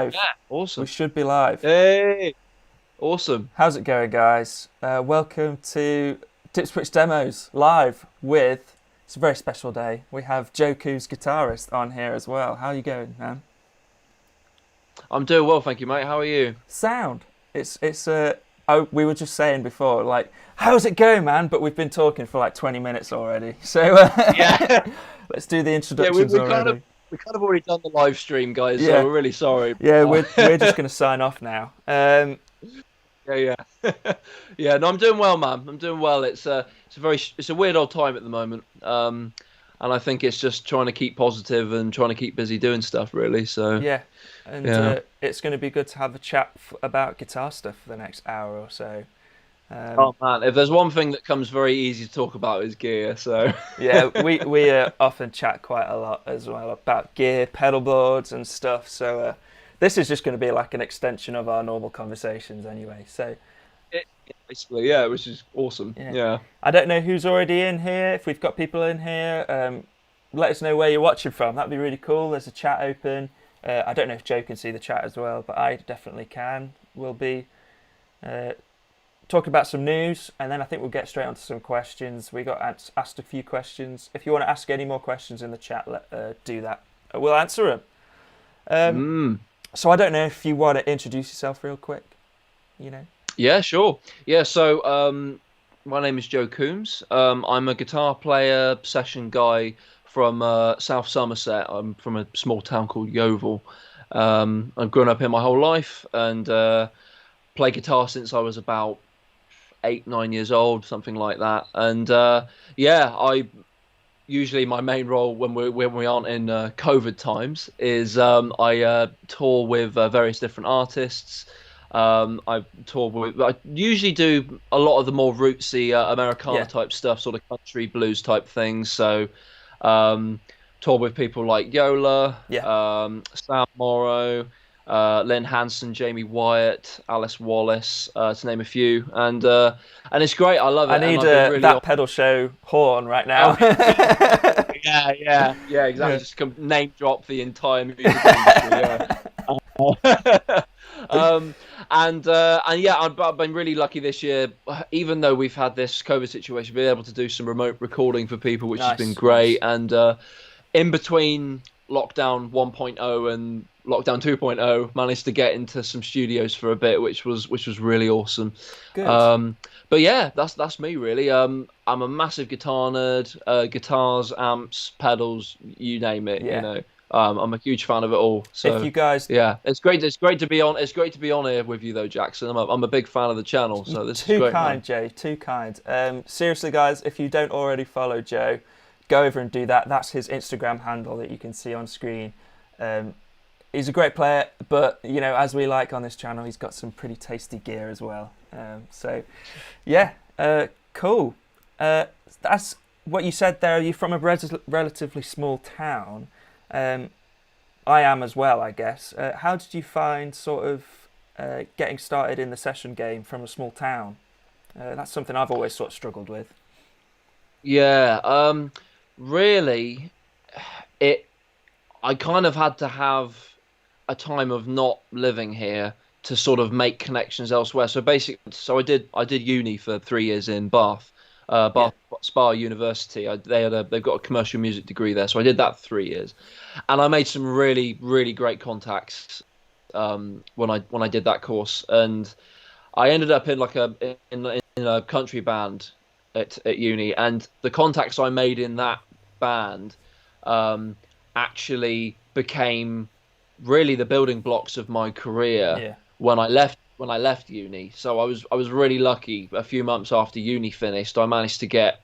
Yeah, awesome. We should be live. Hey, awesome. How's it going, guys? Welcome to DIPSWITCH Demos live with. It's a very special day. We have Joe Coombs, guitarist, on here as well. How are you going, man? I'm doing well, thank you, mate. How are you? Sound. It's. Oh, we were just saying before, like, how's it going, man? But we've been talking for like 20 minutes already. So Yeah, let's do the yeah. We, introductions we kind of already. we kind of already done the live stream, guys. So Yeah, we're really sorry. yeah. We're just gonna sign off now. Yeah, yeah, yeah. No, I'm doing well, man. I'm doing well. It's a weird old time at the moment. And I think it's just trying to keep positive and trying to keep busy doing stuff, really. So Yeah, and yeah. it's going to be good to have a chat about guitar stuff for the next hour or so. Um, Oh man, if there's one thing that comes very easy to talk about is gear. So yeah, we often chat quite a lot as well about gear, pedal boards, and stuff. So this is just going to be like an extension of our normal conversations anyway. So it, basically, yeah, which is awesome. yeah, Yeah. I don't know who's already in here. If we've got people in here, let us know where you're watching from. That'd be really cool. There's a chat open. I don't know if Joe can see the chat as well, but I definitely can. We'll be uh, talk about some news, and then I think we'll get straight onto some questions. We got asked a few questions. If you want to ask any more questions in the chat, do that. We'll answer them. Um, Mm. so I don't know if you want to introduce yourself real quick. You know. Yeah, sure. Yeah, so my name is Joe Coombs. I'm a guitar player, session guy from South Somerset. I'm from a small town called Yeovil. I've grown up here my whole life and play guitar since I was about 8, 9 years old, something like that. And yeah, I usually my main role when we aren't in COVID times is I tour with various different artists. I tour with. I usually do a lot of the more rootsy Americana Yeah. type stuff, sort of country blues type things. So, um, tour with people like Yola, Yeah. Sam Morrow, Lynn Hanson, Jamie Wyatt, Alice Wallace, to name a few. And it's great. I love I it, and need I've been really that pedal show horn right Oh, now. yeah, yeah, yeah, exactly. Yeah. Just name drop the entire music industry. Yeah. Um, and yeah, I've been really lucky this year. Even though we've had this COVID situation, being able to do some remote recording for people, which has been Nice, nice. great. And in between lockdown 1.0 and lockdown 2.0, managed to get into some studios for a bit, which was really awesome. Good. Um, but yeah, that's me really. I'm a massive guitar nerd. Guitars, amps, pedals, you name it. Yeah. I'm a huge fan of it all. If So you guys yeah, it's great. It's great to be on. It's great to be on here with you though, Jackson. I'm a big fan of the channel, You're so this is too great, man. kind, Joe. Too kind. Seriously, guys, if you don't already follow Joe, go over and do that. That's his Instagram handle that you can see on screen. Um, he's a great player, but you know, as we like on this channel, he's got some pretty tasty gear as well. So, yeah, cool. That's what you said there. You're from a relatively small town. Um, I am as well, I guess. How did you find sort of getting started in the session game from a small town? That's something I've always sort of struggled with. Yeah. Really, it. I kind of had to have a time of not living here to sort of make connections elsewhere. So basically, so I did uni for 3 years in Bath, Yeah, Bath Spa University. They've got a commercial music degree there, so I did that for 3 years, and I made some really really great contacts when I did that course, and I ended up in like in a country band at uni, and the contacts I made in that band um, actually became really the building blocks of my career yeah, when I left uni. So I was really lucky. A few months after uni finished, I managed to get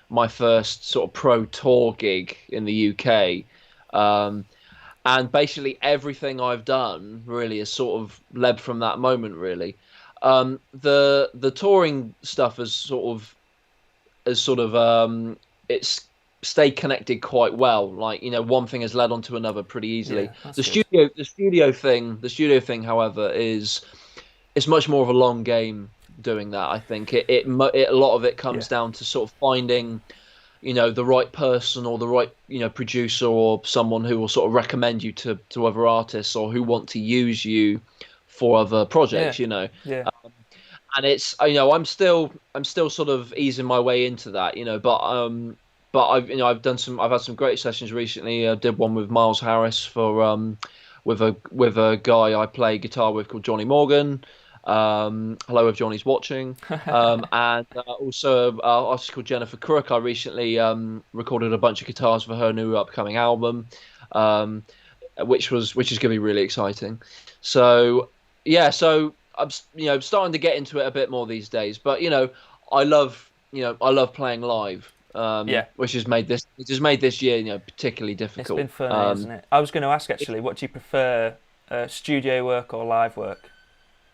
my first sort of pro tour gig in the UK. Um, and basically everything I've done really has sort of led from that moment. Really, the touring stuff has sort of it's stayed connected quite well. Like, one thing has led on to another pretty easily. yeah. That's The good. studio, the studio thing, however, is it's much more of a long game doing that. I think a lot of it Yeah, comes down to sort of finding the right person or the right producer or someone who will sort of recommend you to other artists or who want to use you for other projects. Yeah. And it's I'm still sort of easing my way into that, but I've had some great sessions recently. I did one with Miles Harris for with a guy I play guitar with called Johnny Morgan. Hello if Johnny's watching. And also an artist called Jennifer Crook. I recently recorded a bunch of guitars for her new upcoming album, um, which is going to be really exciting. So yeah, so I'm starting to get into it a bit more these days. But I love playing live. Yeah. Which has made this year particularly difficult. It's been funny, isn't it? I was going to ask actually, what do you prefer, studio work or live work?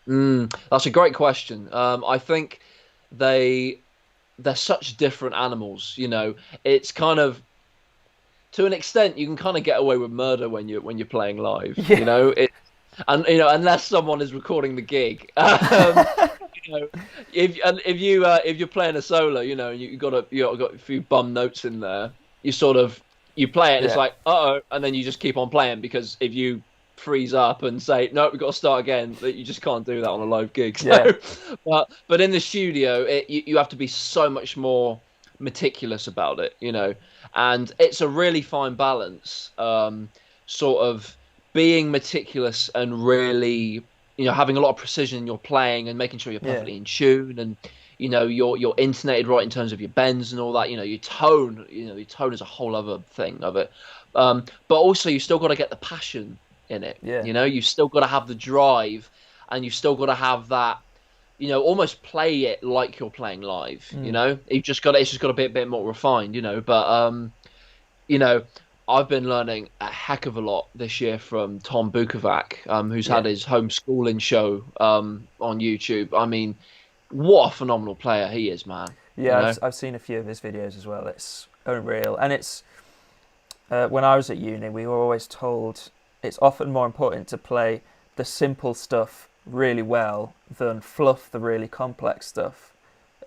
That's a great question. I think they they're such different animals. It's kind of, to an extent, you can kind of get away with murder when you're playing live. Yeah. Unless someone is recording the gig. If you're playing a solo, and you got a few bum notes in there, you play it and it's Yeah. like, uh-oh, and then you just keep on playing, because if you freeze up and say no, we've got to start again, that you just can't do that on a live gig. So, Yeah. but in the studio, you have to be so much more meticulous about it, and it's a really fine balance, sort of being meticulous and really, having a lot of precision in your playing and making sure you're Yeah. perfectly in tune, and you're intonated right in terms of your bends and all that. Your tone is a whole other thing of it. But also you still got to get the passion in it. Yeah. You've still got to have the drive, and you've still got to have that, almost play it like you're playing live. It's just got to be a bit more refined. You know, I've been learning a heck of a lot this year from Tom Bukovac, who's had Yeah. his homeschooling show on YouTube. I mean, what a phenomenal player he is, man. Yeah, I've seen a few of his videos as well. It's unreal. And it's, when I was at uni, we were always told it's often more important to play the simple stuff really well than fluff the really complex stuff.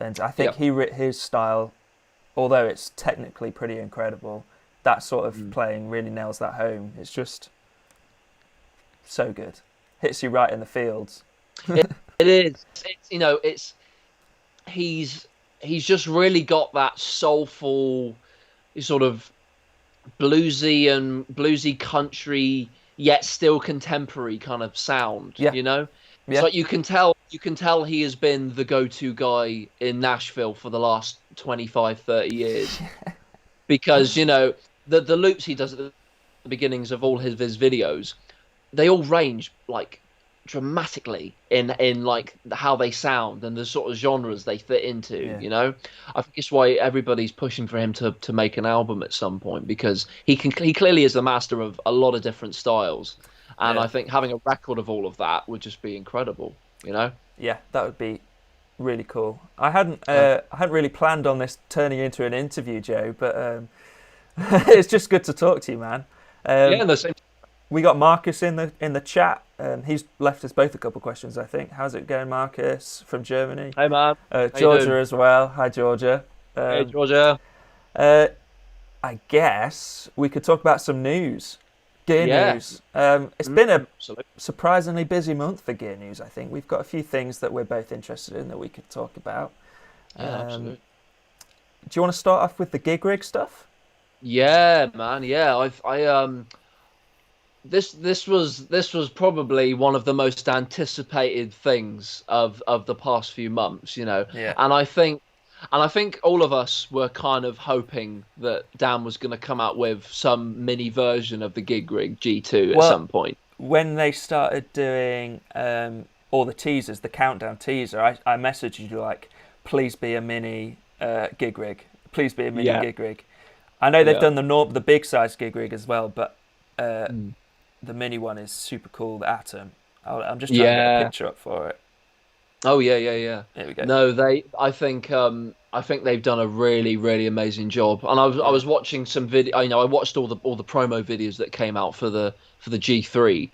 And I think his style, although it's technically pretty incredible, that sort of playing really nails that home. It's just so good. Hits you right in the fields. It is. He's just really got that soulful, sort of bluesy country, yet still contemporary kind of sound. Yeah. It's Yeah. like you can tell he has been the go-to guy in Nashville for the last 25, 30 years. Because, the loops he does at the beginnings of all his videos, they all range like dramatically in like how they sound and the sort of genres they fit into. Yeah. I think it's why everybody's pushing for him to make an album at some point, because he clearly is the master of a lot of different styles, and Yeah. I think having a record of all of that would just be incredible. Yeah, that would be really cool. I hadn't really planned on this turning into an interview, Joe, but it's just good to talk to you, man. Yeah, the same. We got Marcus in the chat. He's left us both a couple of questions, I think. How's it going, Marcus from Germany? Hey man. How you Georgia doing? as well. Hi, Georgia. Hey Georgia. I guess we could talk about some news. Gear Yeah. news. It's been a Absolutely. surprisingly busy month for gear news, I think. We've got a few things that we're both interested in that we could talk about. Yeah, absolutely. Do you want to start off with the gig rig stuff? Yeah, man. Yeah, this was probably one of the most anticipated things of the past few months, Yeah. And I think all of us were kind of hoping that Dan was going to come out with some mini version of the gig rig G2 at some point. When they started doing all the teasers, the countdown teaser, I messaged you like, please be a mini gig rig. Please be a mini gig rig. I know they've done the big size gig rig as well, but the mini one is super cool, the Atom. I'm just trying to get a picture up for it. Oh yeah. There we go. No, I think they've done a really, really amazing job. And I was watching some video. I watched all the promo videos that came out for the G3,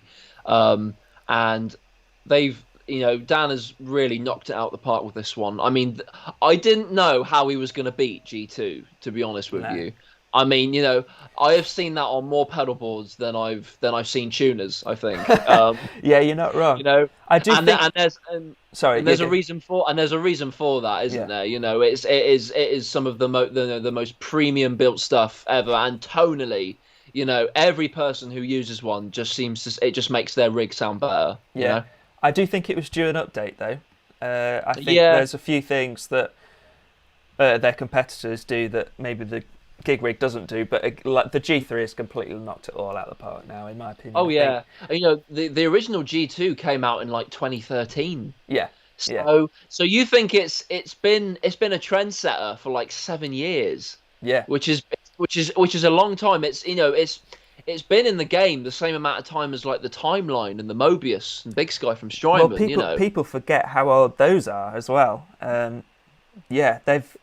and Dan has really knocked it out the park with this one. I mean, I didn't know how he was going to beat G2, to be honest with you. I mean, I have seen that on more pedal boards than I've seen tuners, I think. Yeah, you're not wrong. I do think. There's a reason for that, isn't there? It is some of the most premium built stuff ever, and tonally, every person who uses one it just makes their rig sound better. Yeah, I do think it was due an update though. I think there's a few things that their competitors do that maybe the gig rig doesn't do, but like the G3 has completely knocked it all out of the park now, in my opinion. Oh yeah, the original G2 came out in like 2013. Yeah. So you think it's been a trendsetter for like 7 years? Yeah. Which is a long time. It's been in the game the same amount of time as like the Timeline and the Mobius and Big Sky from Strymon. Well, people forget how old those are as well. Yeah, they've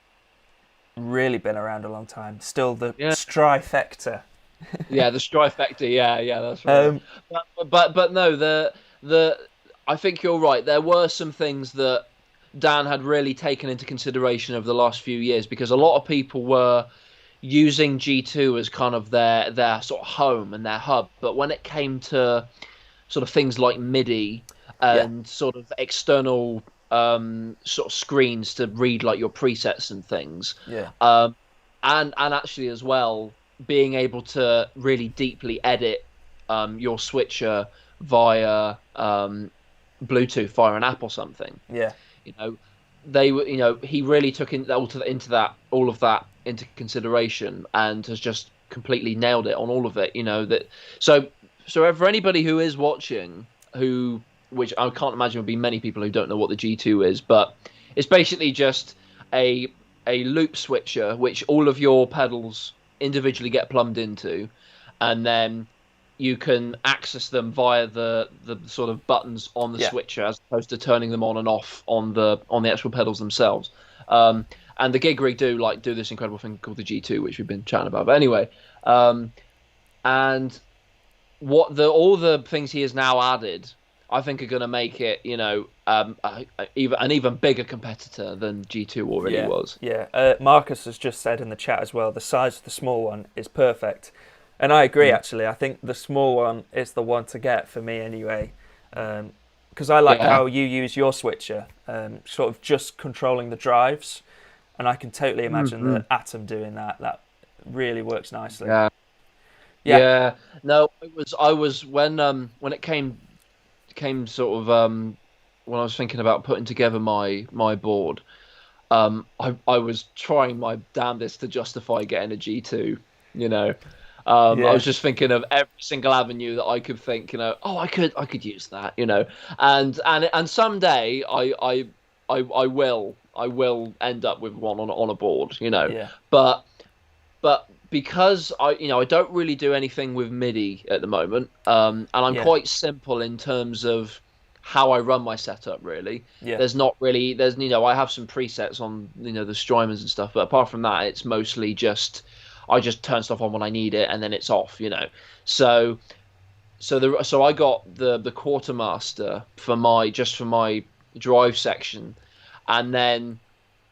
really been around a long time. Still the Strifector. Yeah, the Strifector. Yeah, that's right. But no, I think you're right. There were some things that Dan had really taken into consideration over the last few years, because a lot of people were using G2 as kind of their sort of home and their hub. But when it came to sort of things like MIDI and sort of external sort of screens to read like your presets and things, and actually as well being able to really deeply edit your switcher via Bluetooth via an app or something. He really took all of that into consideration, and has just completely nailed it on all of it. So for anybody who is watching, which I can't imagine would be many people who don't know what the G2 is, but it's basically just a loop switcher which all of your pedals individually get plumbed into, and then you can access them via the sort of buttons on the switcher, as opposed to turning them on and off on the actual pedals themselves. And the gig rig do this incredible thing called the G2, which we've been chatting about. But anyway, and all the things he has now added, I think are going to make it, an even bigger competitor than G2 already was. Yeah, Marcus has just said in the chat as well, the size of the small one is perfect. And I agree, actually. I think the small one is the one to get for me anyway. Because I like how you use your switcher, sort of just controlling the drives. And I can totally imagine the Atom doing that. That really works nicely. Yeah. No, I was when it came sort of when I was thinking about putting together my board, I was trying my damnedest to justify getting a G2. I was just thinking of every single avenue that I could think. I could use that. And someday I will end up with one on a board. But because I don't really do anything with MIDI at the moment, and I'm quite simple in terms of how I run my setup. Really, there's not really I have some presets on the Strymons and stuff, but apart from that, it's mostly just I just turn stuff on when I need it, and then it's off. So I got the Quartermaster for my drive section, and then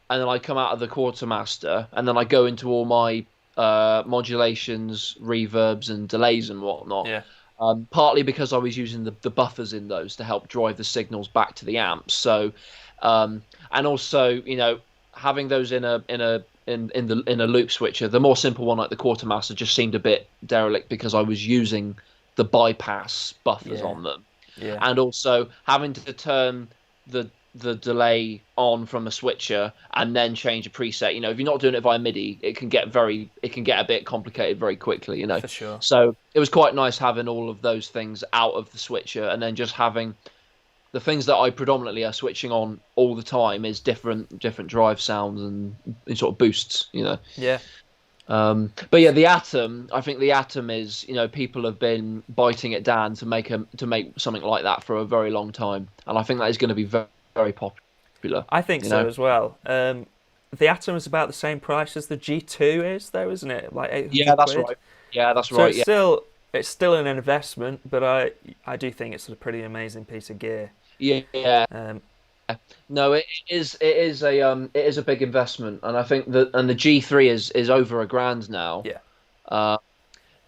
I come out of the Quartermaster, and then I go into all my modulations, reverbs, and delays and whatnot. Partly because I was using the buffers in those to help drive the signals back to the amps. So, and also having those in a loop switcher, the more simple one like the Quartermaster just seemed a bit derelict because I was using the bypass buffers on them, and also having to turn the delay on from a switcher and then change a preset. If you're not doing it via MIDI, it can get a bit complicated very quickly. For sure. So it was quite nice having all of those things out of the switcher, and then just having the things that I predominantly are switching on all the time is different drive sounds and sort of boosts. Yeah. But yeah, the Atom. I think the Atom is, people have been biting at Dan to make something like that for a very long time, and I think that is going to be very, very popular. I think so as well. The Atom is about the same price as the G2 is, though, isn't it? Like 800 Yeah, that's quid. right. Yeah, that's So right. it's still it's still an investment, but I do think it's a pretty amazing piece of gear. Yeah. Um, No, it is a big investment, and I think that the G3 is over a grand now. yeah, Uh,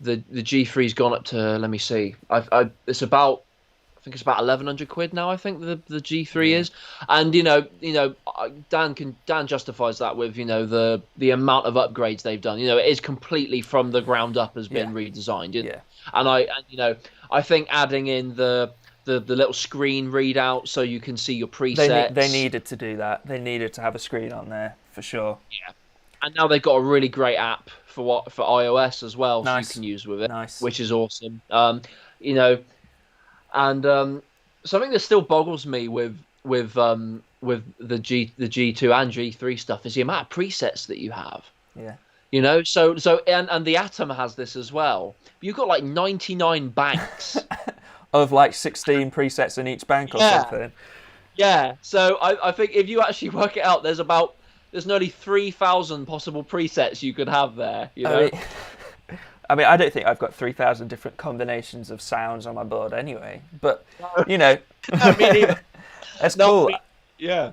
the G3's gone up to, let me see, it's about, I think it's about 1,100 quid now. I think the G3 yeah, is, and Dan justifies that with the amount of upgrades they've done. It is completely from the ground up has yeah, been redesigned. yeah. I think adding in the little screen readout so you can see your presets. They needed to do that. They needed to have a screen on there for sure. Yeah. And now they've got a really great app for iOS as well, Nice. so you can use with it, Nice. which is awesome. You know, and something that still boggles me with the G2 and G3 stuff is the amount of presets that you have. Yeah. And the Atom has this as well. You've got like 99 banks. Of like 16 presets in each bank or something. Yeah. So I think if you actually work it out, there's nearly 3,000 possible presets you could have there. I mean, I don't think I've got 3,000 different combinations of sounds on my board anyway. But you know, I mean, it's cool. Yeah.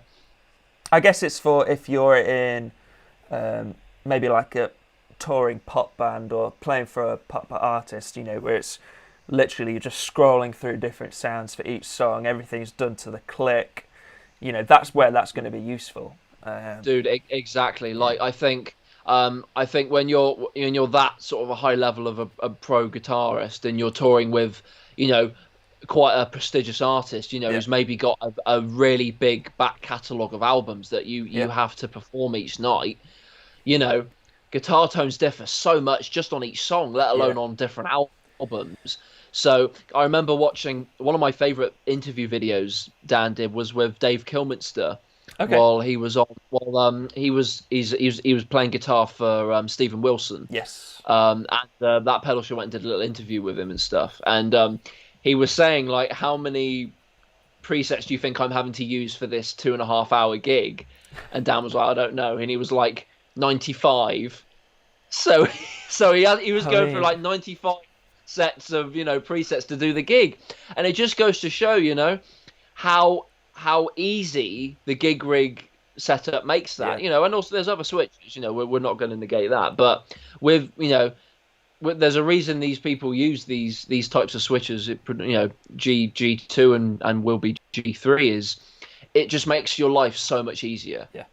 I guess it's for if you're in maybe like a touring pop band or playing for a pop artist, where it's literally you're just scrolling through different sounds for each song. Everything's done to the click. That's where that's going to be useful. Dude, exactly. Like I think when you're that sort of a high level of a pro guitarist and you're touring with, quite a prestigious artist, who's maybe got a really big back catalogue of albums that you have to perform each night, guitar tones differ so much just on each song, let alone on different albums. So I remember watching one of my favourite interview videos Dan did was with Dave Kilminster. Okay. While he was he was playing guitar for Stephen Wilson. Yes. And that pedal show went and did a little interview with him and stuff. And he was saying, like, how many presets do you think I'm having to use for this 2.5 hour gig? And Dan was like, I don't know. And he was like 95. So he was going through like 95 sets of presets to do the gig. And it just goes to show how easy the gig rig setup makes that, and also there's other switches, we're not going to negate that, but there's a reason these people use these types of switches, G2 and will be G3 is it just makes your life so much easier. Yeah.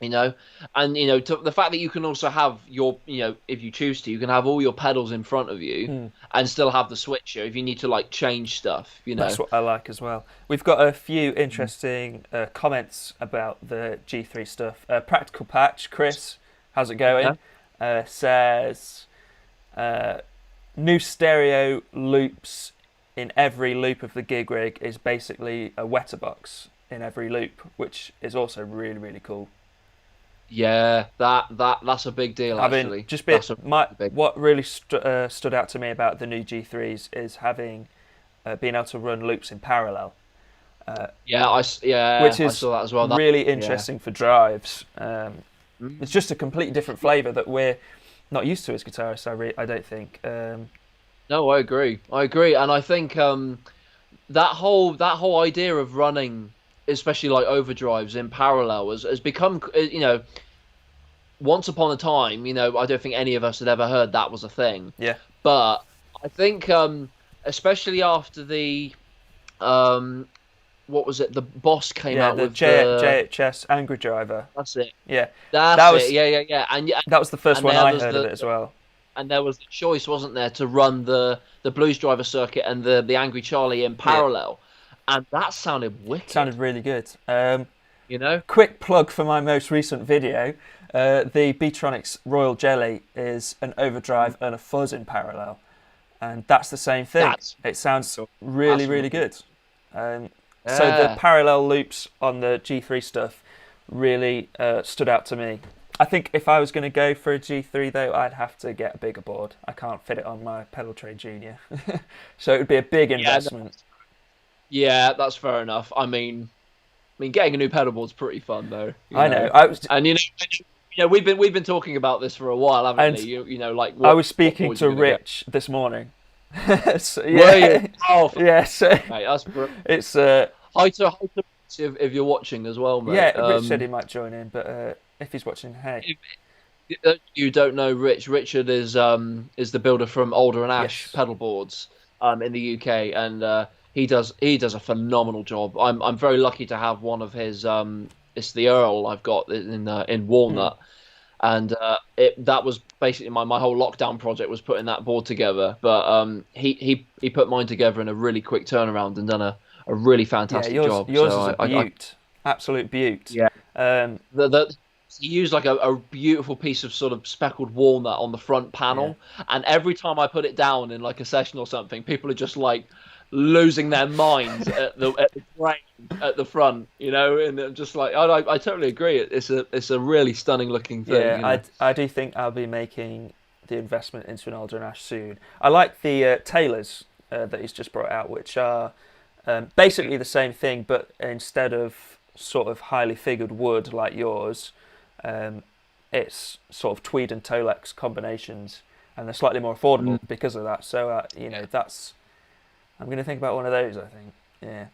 And the fact that you can also have your, if you choose to, you can have all your pedals in front of you and still have the switcher if you need to like change stuff. That's what I like as well. We've got a few interesting comments about the G3 stuff. Practical Patch, Chris, how's it going? Says new stereo loops in every loop of the gig rig is basically a wetter box in every loop, which is also really, really cool. Yeah, that's a big deal. Actually, what really stood out to me about the new G3s is having being able to run loops in parallel. Which is I saw that as well. Really interesting for drives. It's just a completely different flavour that we're not used to as guitarists. I don't think. No, I agree, and I think that whole idea of running, especially like overdrives in parallel, has become, once upon a time, I don't think any of us had ever heard that was a thing. Yeah. But I think, especially after the, what was it? The Boss came out with JHS Angry Driver. That's it. Yeah. That was it. Yeah. And that was the first one I heard of it as well. And there was the choice, wasn't there, to run the Blues Driver circuit and the Angry Charlie in parallel. Yeah. And that sounded wicked. Sounded really good. Quick plug for my most recent video. The Beatronics Royal Jelly is an overdrive and a fuzz in parallel. And that's the same thing. It sounds really, really good. So the parallel loops on the G3 stuff really stood out to me. I think if I was going to go for a G3 though, I'd have to get a bigger board. I can't fit it on my Pedal Tray Junior. So it would be a big investment. Yeah, that's fair enough. I mean, getting a new pedal board's pretty fun though. I know. We've been talking about this for a while, haven't we? I was speaking to Rich this morning, So, Were you? Oh, yeah. So mate, that's brilliant. it's Hi to if you're watching as well, mate. yeah. Rich said he might join in, but if he's watching, hey, If you don't know Rich. Richard is the builder from Alder and Ash yes, pedal boards in the UK, and he does a phenomenal job. I'm very lucky to have one of his it's the Earl I've got in mm, Walnut, and that was basically my whole lockdown project was putting that board together. But he put mine together in a really quick turnaround and done a really yeah. fantastic job. Yours is So a beaut, absolute beaut. yeah. Um, The he used like a beautiful piece of sort of speckled walnut on the front yeah, panel, and every time I put it down in like a session or something, people are just like losing their minds at the frame at the front, and I'm just like I totally agree. It's a really stunning looking thing, yeah. I do think I'll be making the investment into an Alder and Ash soon. I like the Taylors that he's just brought out, which are basically the same thing, but instead of sort of highly figured wood like yours, um, it's sort of tweed and Tolex combinations, and they're slightly more affordable because of that. So that's I'm going to think about one of those. I think, yeah,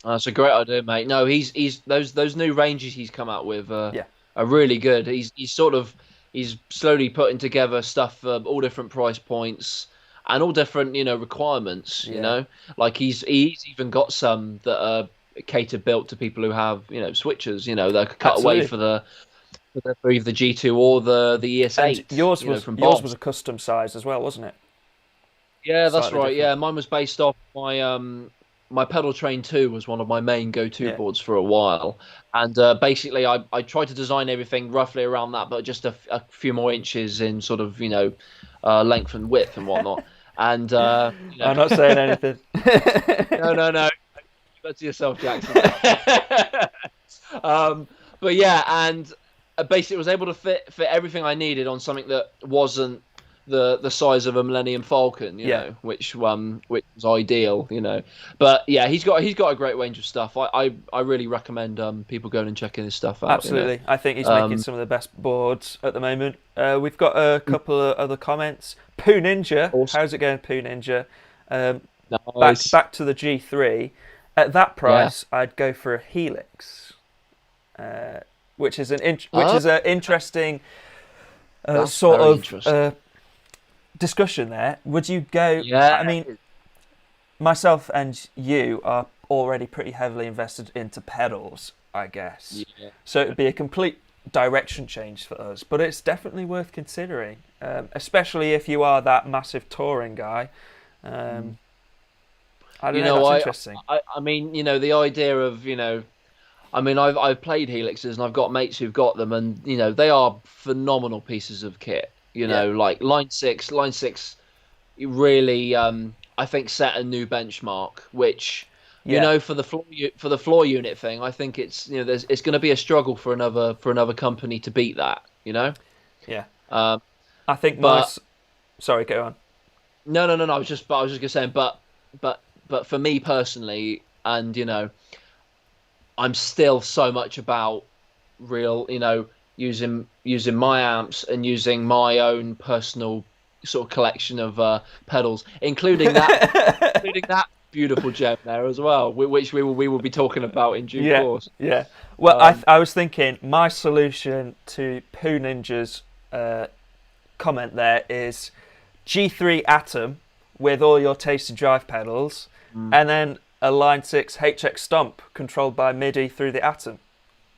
That's a great idea, mate. No, he's those new ranges he's come out with yeah, are really good. He's slowly putting together stuff for all different price points and all different requirements. yeah, Like he's even got some that are catered built to people who have switches. That cut away absolutely. for either the G2 or the And ES8. From yours Bob. was a custom size as well, wasn't it? Yeah, that's Slightly right. different. Yeah, mine was based off my pedal train 2 was one of my main go-to Yeah. boards for a while, and basically I tried to design everything roughly around that, but just a few more inches in sort of length and width and whatnot. And I'm not saying anything. no, keep that to yourself, Jackson. um, but yeah, and basically was able to fit everything I needed on something that wasn't the size of a Millennium Falcon, Yeah. which was ideal, But yeah, he's got a great range of stuff. I really recommend people going and checking his stuff out. Absolutely. I think he's making some of the best boards at the moment. We've got a couple of other comments. Poo Ninja, Awesome. how's it going, Poo Ninja? Nice. Back to the G3. At that Yeah. price, I'd go for a Helix, which is an Oh, interesting that's sort very of interesting. discussion there. Would you go? I Yeah. mean, myself and you are already pretty heavily invested into pedals, I guess. Yeah. So it'd be a complete direction change for us, but it's definitely worth considering, especially if you are that massive touring guy. I don't know. That's interesting. I mean, the idea of, I mean, I've played Helixes and I've got mates who've got them, and they are phenomenal pieces of kit. Yeah, Like Line Six, really, I think set a new benchmark, which yeah, for the floor unit thing, I think it's going to be a struggle for another company to beat that. yeah. Um, I think but Sorry, go on. no. I was just gonna say, but for me personally, and I'm still so much about real, using my amps and using my own personal sort of collection of pedals, including that beautiful gem there as well, which we will be talking about in due Yeah, course. yeah. Well, Um, I was thinking my solution to Poo Ninja's comment there is G3 Atom with all your tasty drive pedals, and then a Line 6 HX Stomp controlled by MIDI through the Atom.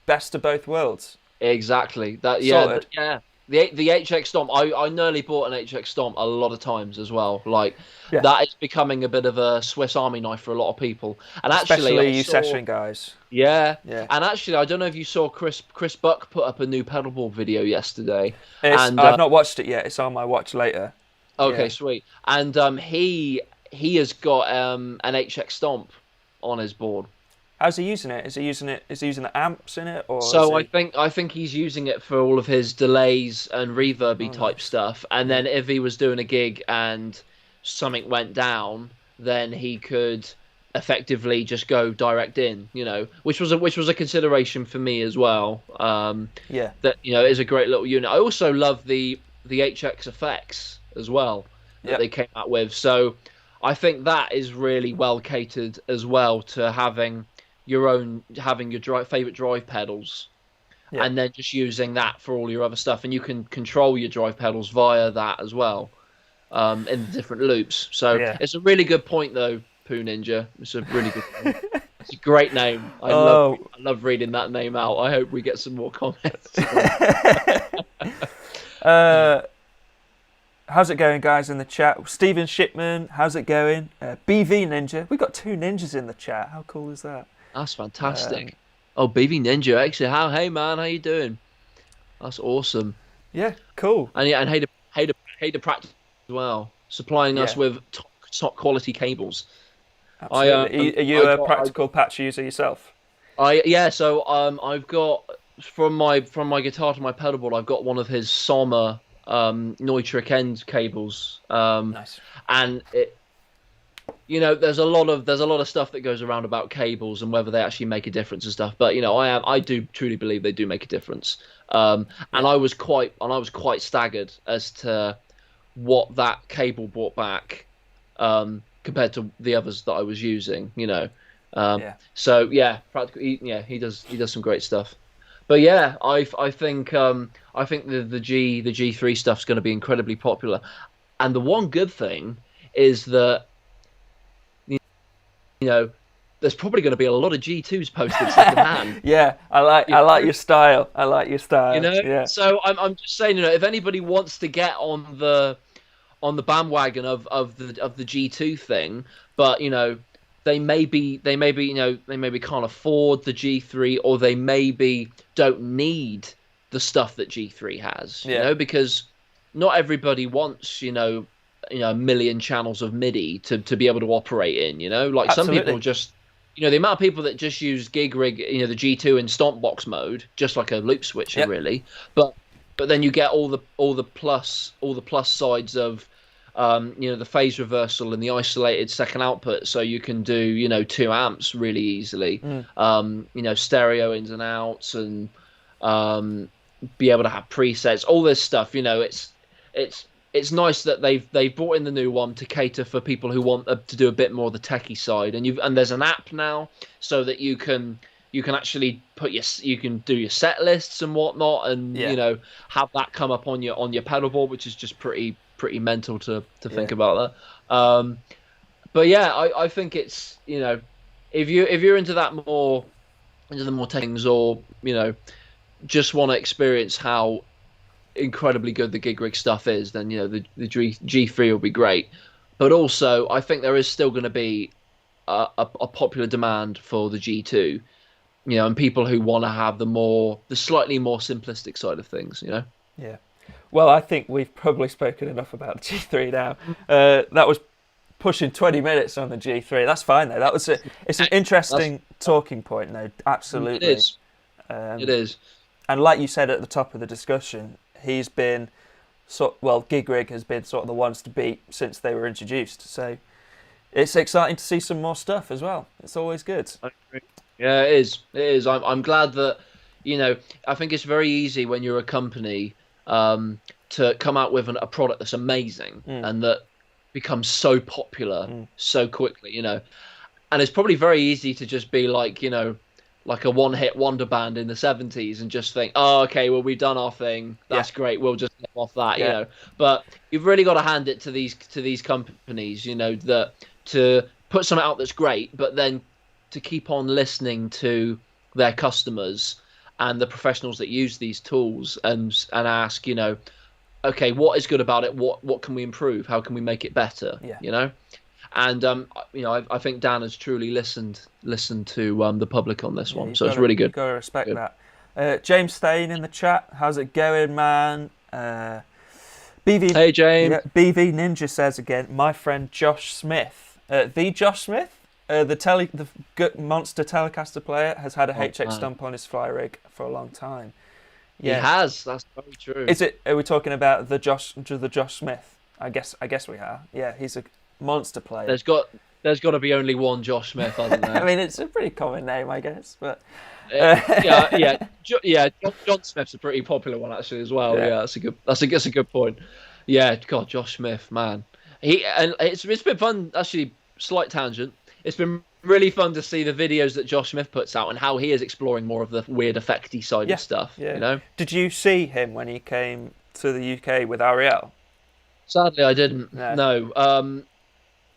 Best of both worlds. exactly that. Yeah, Sorted. yeah. The HX Stomp, I nearly bought an HX Stomp a lot of times as well. Like Yeah. that is becoming a bit of a Swiss Army knife for a lot of people. And actually, Especially I you saw, session guys. yeah. Yeah. And actually, I don't know if you saw Chris Buck put up a new pedalboard video yesterday. And I've not watched it yet. It's on my watch later. okay, Yeah. sweet. And he has got an HX Stomp on his board. How's he using it? Is he using the amps in it, or is So I he? think I think he's using it for all of his delays and reverby Oh, type nice. stuff. And Yeah. then if he was doing a gig and something went down, then he could effectively just go direct in, which was a consideration for me as well. Yeah. That is a great little unit. I also love the HX effects as well that Yeah. they came out with. So I think that is really well catered as well to having your favorite drive pedals, Yeah. and then just using that for all your other stuff, and you can control your drive pedals via that as well, in different loops. So Yeah. it's a really good point, though, Poo Ninja. It's a really good point. It's a great name. I Oh. love reading that name out. I hope we get some more comments. How's it going, guys, in the chat? Stephen Shipman, how's it going? BV Ninja. We got 2 ninjas in the chat. How cool is that? That's fantastic. Oh, BV Ninja, actually. Hey man, how you doing? That's awesome. Yeah, cool. And yeah, and hey to practice as well, supplying us with top quality cables. Absolutely. Are you a practical patch user yourself? So I've got from my guitar to my pedal board, I've got one of his Sommer Neutrik end cables. Nice. And it, there's a lot of stuff that goes around about cables and whether they actually make a difference and stuff. But I do truly believe they do make a difference. And I was quite staggered as to what that cable brought back compared to the others that I was using. So yeah, practically, he does some great stuff. But yeah, I think the G3 stuff's going to be incredibly popular. And the one good thing is that there's probably going to be a lot of G2s posted secondhand. Yeah, I like your style. I like your style. Yeah. So I'm just saying, if anybody wants to get on the bandwagon of the G2 thing, but they maybe can't afford the G3, or they maybe don't need the stuff that G3 has. Because not everybody wants a million channels of MIDI to be able to operate in. Like Absolutely. Some people just. The amount of people that just use gig rig, the G2 in stomp box mode, just like a loop switcher, really. But then you get all the plus sides of, the phase reversal and the isolated second output, so you can do 2 amps really easily. Stereo ins and outs, and be able to have presets, all this stuff. It's nice that they've brought in the new one to cater for people who want to do a bit more of the techie side, and there's an app now so that you can actually you can do your set lists and whatnot, and have that come up on your pedal board, which is just pretty mental to think about that. But yeah, I think it's if you're into the more things, or just want to experience how incredibly good the gig rig stuff is, then the G3 will be great. But also, I think there is still going to be a popular demand for the G2, and people who want to have the slightly more simplistic side of things. Yeah. Well, I think we've probably spoken enough about the G3 now. That was pushing 20 minutes on the G3. That's fine though. It's an interesting talking point though. Absolutely. It is. It is. And like you said at the top of the discussion, he's been gig rig has been sort of the ones to beat since they were introduced. So it's exciting to see some more stuff as well. It's always good. Yeah, it is. It is. I'm glad that I think it's very easy when you're a company to come out with a product that's amazing and that becomes so popular so quickly. And it's probably very easy to just be like like a one-hit wonder band in the 70s and just think, oh, okay, well, we've done our thing. That's great. We'll just get off that, But you've really got to hand it to these companies, that to put something out that's great, but then to keep on listening to their customers and the professionals that use these tools and ask, okay, what is good about it? What can we improve? How can we make it better? And I think Dan has truly listened to the public on this one, so it's really good. You've got to respect that. James Stain in the chat, how's it going, man? BV. Hey James. Yeah, BV Ninja says again, my friend Josh Smith, the Josh Smith, the monster Telecaster player, has had a HX stump on his fly rig for a long time. Yeah, he has. That's very true. Are we talking about the Josh Smith? I guess we are. Yeah, he's a monster player. There's got to be only one Josh Smith, hasn't there? I mean, it's a pretty common name, I guess, but John Smith's a pretty popular one actually as well. Yeah, that's a good point. Yeah, God, Josh Smith, man, And it's been fun. Actually, slight tangent. It's been really fun to see the videos that Josh Smith puts out and how he is exploring more of the weird effecty side Yeah, of stuff. yeah. You know. Did you see him when he came to the UK with Ariel? Sadly, I didn't. No. No.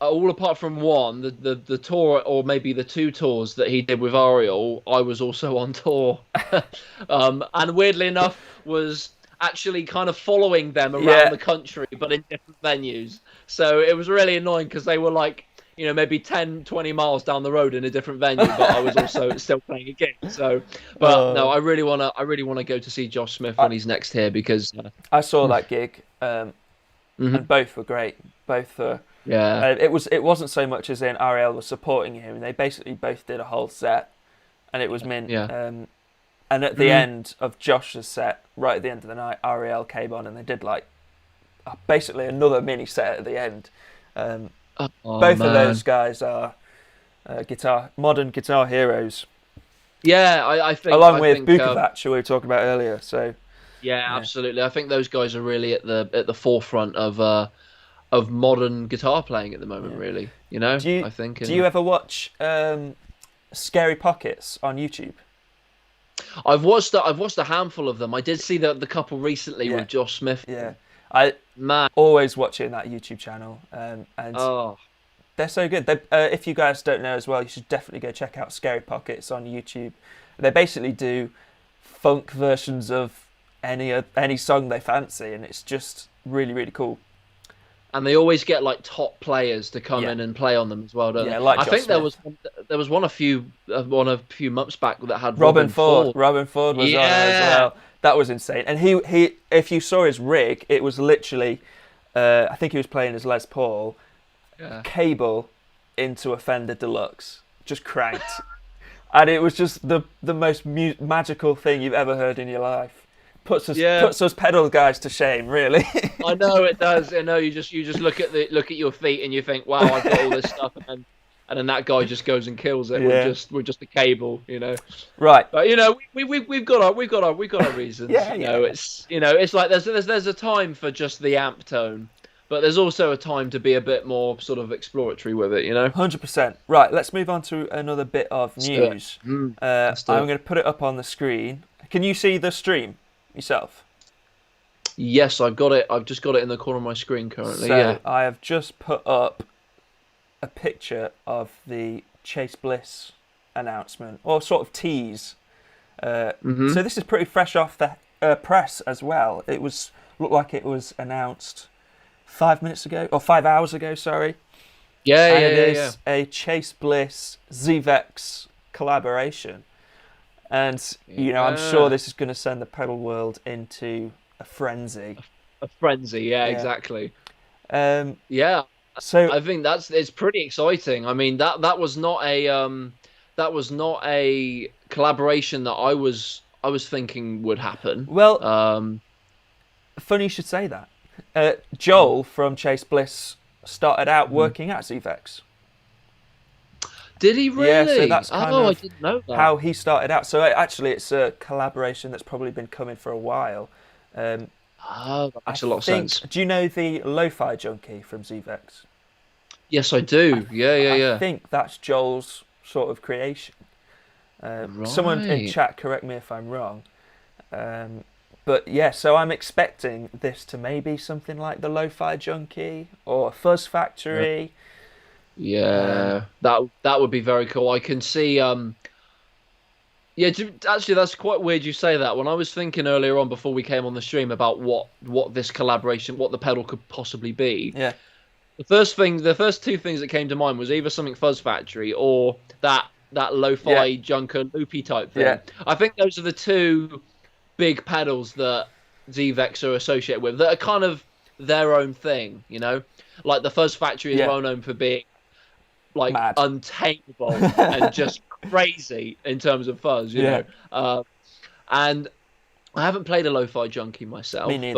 All apart from one, the tour, or maybe the two tours that he did with Ariel, I was also on tour. And weirdly enough, was actually kind of following them around the country, but in different venues. So it was really annoying because they were like, maybe 10, 20 miles down the road in a different venue, but I was also still playing a gig. So, but no, I really wanna go to see Josh Smith when he's next here because I saw that gig, and both were great. Both were. Yeah. It wasn't so much as in Ariel was supporting him. They basically both did a whole set, and it was mint. Yeah. And at the end of Josh's set, right at the end of the night, Ariel came on and they did like basically another mini set at the end. Both of those guys are modern guitar heroes. Yeah, I think along with Bukovac, who we were talking about earlier. So yeah, absolutely. I think those guys are really at the forefront of modern guitar playing at the moment. Really, I think. Do you ever watch Scary Pockets on YouTube? I've watched a handful of them. I did see the couple recently with Josh Smith. Yeah, I always watching that YouTube channel, and they're so good. If you guys don't know as well, you should definitely go check out Scary Pockets on YouTube. They basically do funk versions of any song they fancy, and it's just really, really cool. And they always get like top players to come in and play on them as well, don't they? Like I think Smith. there was one a few months back that had Robin Ford. Robin Ford was on there as well. That was insane. And he if you saw his rig, it was literally I think he was playing his Les Paul cable into a Fender Deluxe, just cranked. And it was just the most magical thing you've ever heard in your life. Puts us pedal guys to shame, really. I know it does. I know you just look at your feet and you think, wow, I've got all this stuff, and then that guy just goes and kills it with just a cable, Right. But we've got our reasons. It's like there's a time for just the amp tone, but there's also a time to be a bit more sort of exploratory with it, 100%. Right. Let's move on to another bit of news. I'm going to put it up on the screen. Can you see the stream yourself? Yes, I've got it. I've just got it in the corner of my screen currently. So I have just put up a picture of the Chase Bliss announcement, or sort of tease. So this is pretty fresh off the press as well. It looked like it was announced 5 hours ago. Sorry. Yeah. It is a Chase Bliss ZVEX collaboration. And, I'm sure this is going to send the pedal world into a frenzy. A frenzy, exactly. So I think it's pretty exciting. I mean, that was not a collaboration that I was thinking would happen. Well, funny you should say that. Joel from Chase Bliss started out working at ZVEX. Did he really? Yeah, so that's kind of I didn't know that. How he started out. So actually, it's a collaboration that's probably been coming for a while. That makes a lot of sense. Do you know the Lo-Fi Junkie from ZVEX? Yes, I do. Yeah. I think that's Joel's sort of creation. Right. Someone in chat, correct me if I'm wrong. But yeah, so I'm expecting this to maybe something like the Lo-Fi Junkie or Fuzz Factory. Yeah, that would be very cool. I can see. Actually, that's quite weird you say that. When I was thinking earlier on before we came on the stream about what this collaboration, what the pedal could possibly be. Yeah. The first two things that came to mind was either something Fuzz Factory or that lo-fi junker loopy type thing. Yeah. I think those are the two big pedals that ZVEX are associated with that are kind of their own thing. Like the Fuzz Factory is well known for being like mad, untamable and just crazy in terms of fuzz, you know. And I haven't played a Lo-Fi Junkie myself, Me neither,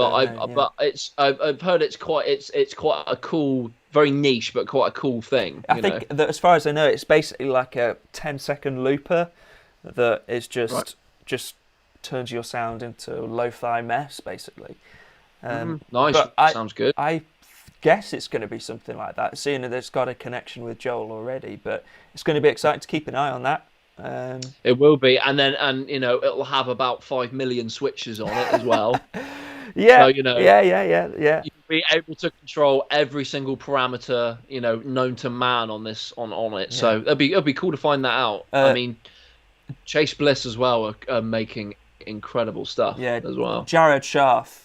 but I've heard it's quite a cool, very niche, but quite a cool thing. I think that as far as I know, it's basically like a 10-second looper that is just turns your sound into a lo-fi mess, basically. Nice, sounds good. I guess it's going to be something like that, seeing that it's got a connection with Joel already. But it's going to be exciting to keep an eye on that. It will be, and you know, it'll have about 5 million switches on it as well. Yeah, So, you know, yeah. you'll be able to control every single parameter, you know, known to man on this on it. Yeah. So it'll be cool to find that out. I mean, Chase Bliss as well are making incredible stuff as well. Jared Scharf,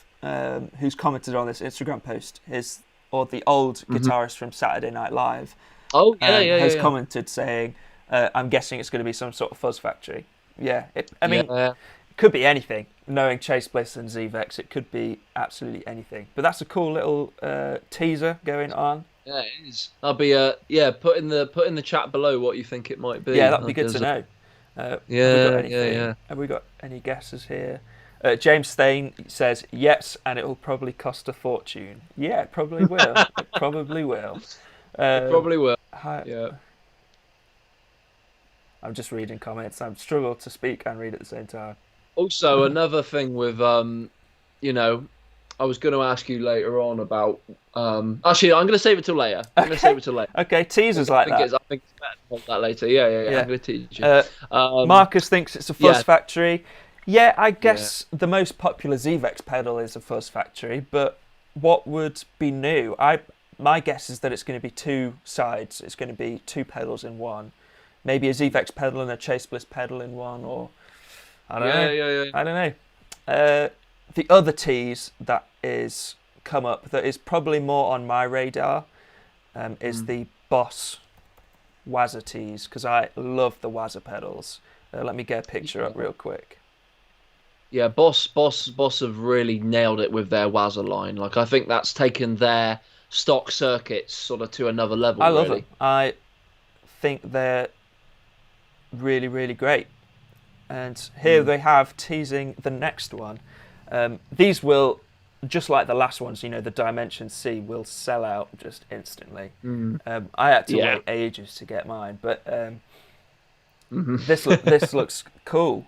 who's commented on this Instagram post, the old guitarist from Saturday Night Live. Oh yeah, has commented saying, "I'm guessing it's going to be some sort of fuzz factory." Yeah, I mean, it could be anything. Knowing Chase Bliss and Zvex, it could be absolutely anything. But that's a cool little teaser going on. Yeah, it is. I'll be put in the chat below what you think it might be. Yeah, that'd be good to know. Have we got any guesses here? James Thane says yes, and it will probably cost a fortune. Yeah, it probably will. It probably will. It probably will. Yeah. I'm just reading comments. I'm struggle to speak and read at the same time. Also, another thing with you know, I was going to ask you later on about. Actually, I'm going to save it till later. I'm going to save it till later. Okay, teasers like that. I think it's better to talk that later. Yeah. I'm going to teach you. Marcus thinks it's a fuzz factory. Yeah, I guess the most popular Zvex pedal is a fuzz factory, but what would be new? My guess is that it's going to be two sides. It's going to be two pedals in one. Maybe a Zvex pedal and a Chase Bliss pedal in one, or I don't know. Yeah. I don't know. The other tease that is come up that is probably more on my radar is the Boss Waza tease, because I love the Waza pedals. Let me get a picture up real quick. Yeah, Boss have really nailed it with their Waza line. Like, I think that's taken their stock circuits sort of to another level. I love them. I think they're really, really great. And here they have teasing the next one. These will, just like the last ones, you know, the Dimension C will sell out just instantly. I had to wait ages to get mine, but this looks cool.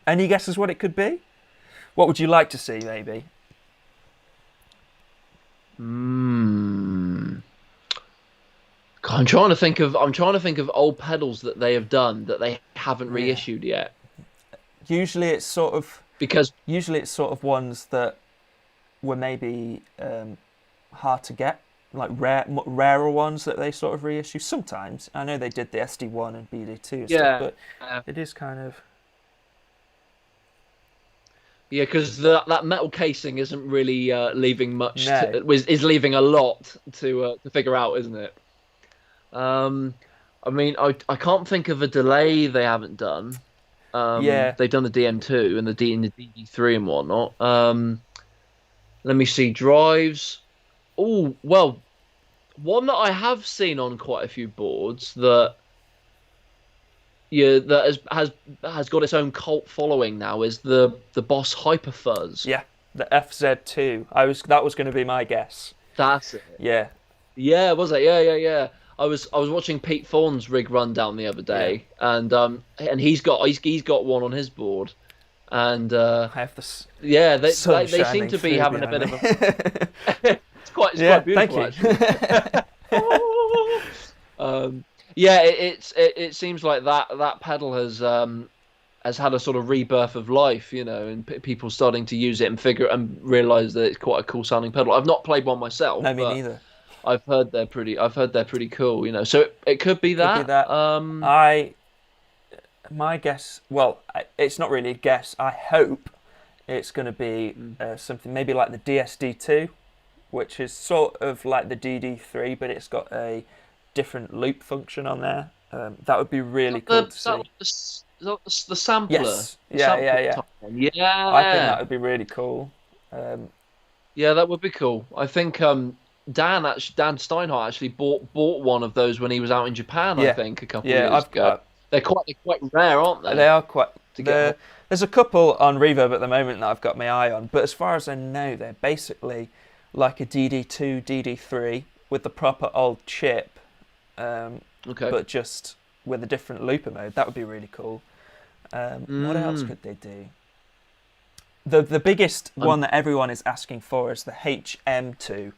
Any guesses what it could be? What would you like to see, maybe? I'm trying to think of old pedals that they have done that they haven't reissued yet. Usually it's sort of ones that were maybe hard to get, like rarer ones that they sort of reissue. Sometimes I know they did the SD1 and BD2 and stuff, but it is kind of. Yeah, because that metal casing isn't really leaving much. Is leaving a lot to figure out, isn't it? I mean, I can't think of a delay they haven't done. They've done the DM2 and the DD3 and whatnot. Let me see, drives. Oh, well, one that I have seen on quite a few boards that has got its own cult following now is the Boss Hyper Fuzz. Yeah, the FZ2. That was going to be my guess. That's it. Yeah. Yeah, was it? Yeah. I was watching Pete Thorne's rig rundown the other day, and he's got one on his board, and I have this. Yeah, they seem to be having a bit of a. it's quite beautiful, actually. It seems like that pedal has had a sort of rebirth of life, you know, and people starting to use it and realise that it's quite a cool sounding pedal. I've not played one myself. No, me neither. I've heard they're pretty cool, you know. So it could be that. Could be that. My guess. Well, it's not really a guess. I hope it's going to be something maybe like the DSD2, which is sort of like the DD3, but it's got a different loop function on there. That would be really cool to see. The sampler. Yes. Yeah. Yeah. I think that would be really cool. Yeah, that would be cool. I think Dan Steinhardt actually bought one of those when he was out in Japan. I think a couple of years ago. They're quite rare, aren't they? They are quite. There's a couple on Reverb at the moment that I've got my eye on, but as far as I know, they're basically like a DD2, DD3 with the proper old chip, but just with a different looper mode. That would be really cool. What else could they do? The biggest one that everyone is asking for is the HM2.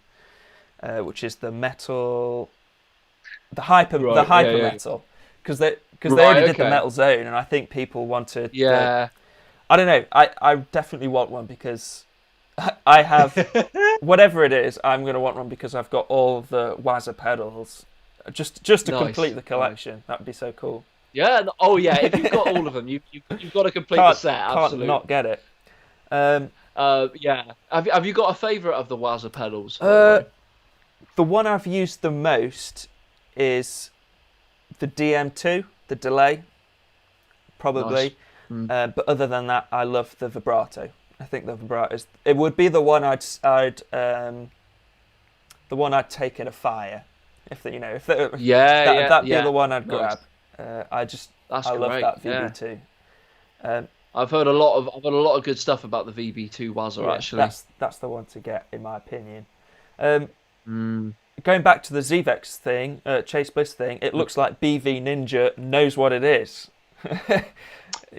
which is the metal, the Right. hyper Yeah. metal, because they Right. already did the Okay. metal zone, and I think people wanted. Yeah. I don't know. I definitely want one because I have whatever it is. I'm going to want one because I've got all the Waza pedals, just to complete Nice. the Nice. collection. That'd be so cool. Yeah. Oh, yeah. If you've got all of them, you've got to complete the set. Can't Absolutely. not get it. Um, Yeah. Have you got a favorite of the Waza pedals, by the uh, way? the one I've used the most is the DM2, the delay, Nice. probably. Mm. But other than that, I love the vibrato. I think the vibrato it would be the one the one I'd take in a fire. Yeah. That'd be Yeah. the one I'd Nice. grab. That's I love great. that Yeah. VB2. Um, I've heard a lot of good stuff about the VB2 Waza yeah, actually. that's the one to get in my opinion. Um, Mm. Going back to the Zvex thing, Chase Bliss thing, it looks like BV Ninja knows what it is.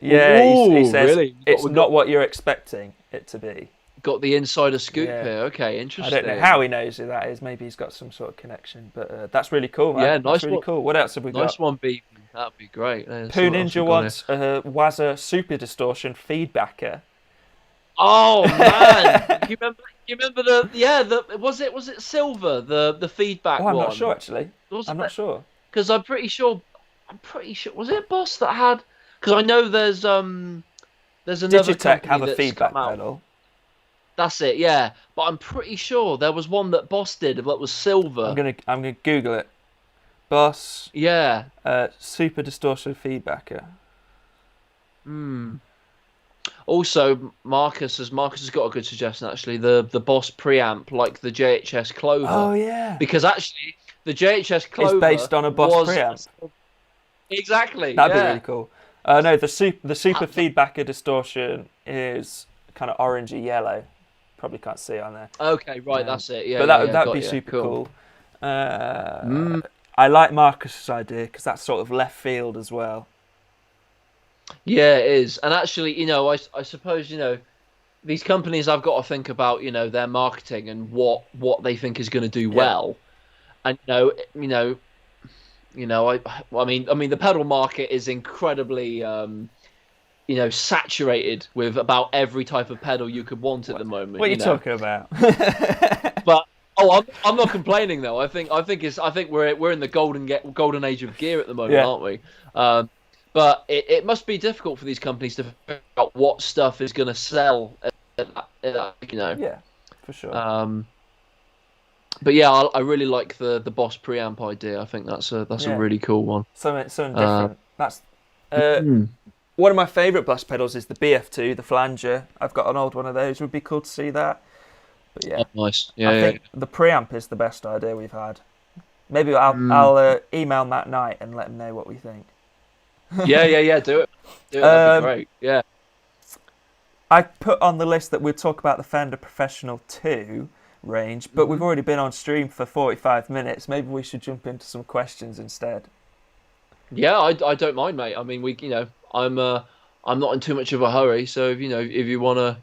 Yeah, he Ooh, says really? it's not what you're expecting it to be. Got the insider scoop Yeah. here. Okay, I interesting. don't know how he knows who that is. Maybe he's got some sort of connection, but that's really cool, man. Yeah, That's nice really one. cool. What else have we Nice got? one, B. That'd be great. Let's see Poo what else Ninja we've got here. wants a Waza Super Distortion feedbacker. Oh man, you remember the was it silver the feedback Oh, I'm one? not sure actually. Was I'm not sure. because I'm pretty sure was it Boss that had because I know there's another Digitech company have a that's feedback come out. pedal. That's it, yeah. But I'm pretty sure there was one that Boss did that was silver. I'm gonna Google it. Boss Yeah. Super Distortion feedbacker. Hmm. Also, Marcus has got a good suggestion actually. The Boss preamp like the JHS Clover. Oh yeah. Because actually the JHS Clover It's based on a Boss was preamp. exactly. That'd be yeah. really cool. No, the super feedbacker distortion is kind of orangey yellow. Probably can't see it on there. Okay, right, that's it. Yeah, But yeah, that'd got be you. super cool. Mm. I like Marcus's idea because that's sort of left field as well. Yeah, it is. And actually, I suppose, these companies have got to think about, their marketing and what they think is going to do well. And I mean, the pedal market is incredibly, saturated with about every type of pedal you could want at the moment. What are you talking about? But I'm not complaining though. I think we're in the golden age of gear at the moment, aren't we? But it must be difficult for these companies to figure out what stuff is going to sell. Yeah, for sure. But yeah, I really like the Boss preamp idea. I think that's a really cool one. Something different. That's one of my favourite Boss pedals is the BF2, the flanger. I've got an old one of those. It would be cool to see that. But yeah, nice. Yeah, I think the preamp is the best idea we've had. Maybe I'll email Matt Knight and let him know what we think. Yeah. Do it. That'd be great. Yeah. I put on the list that we'd talk about the Fender Professional 2 range, but we've already been on stream for 45 minutes. Maybe we should jump into some questions instead. Yeah, I don't mind, mate. I mean, I'm not in too much of a hurry, so if you wanna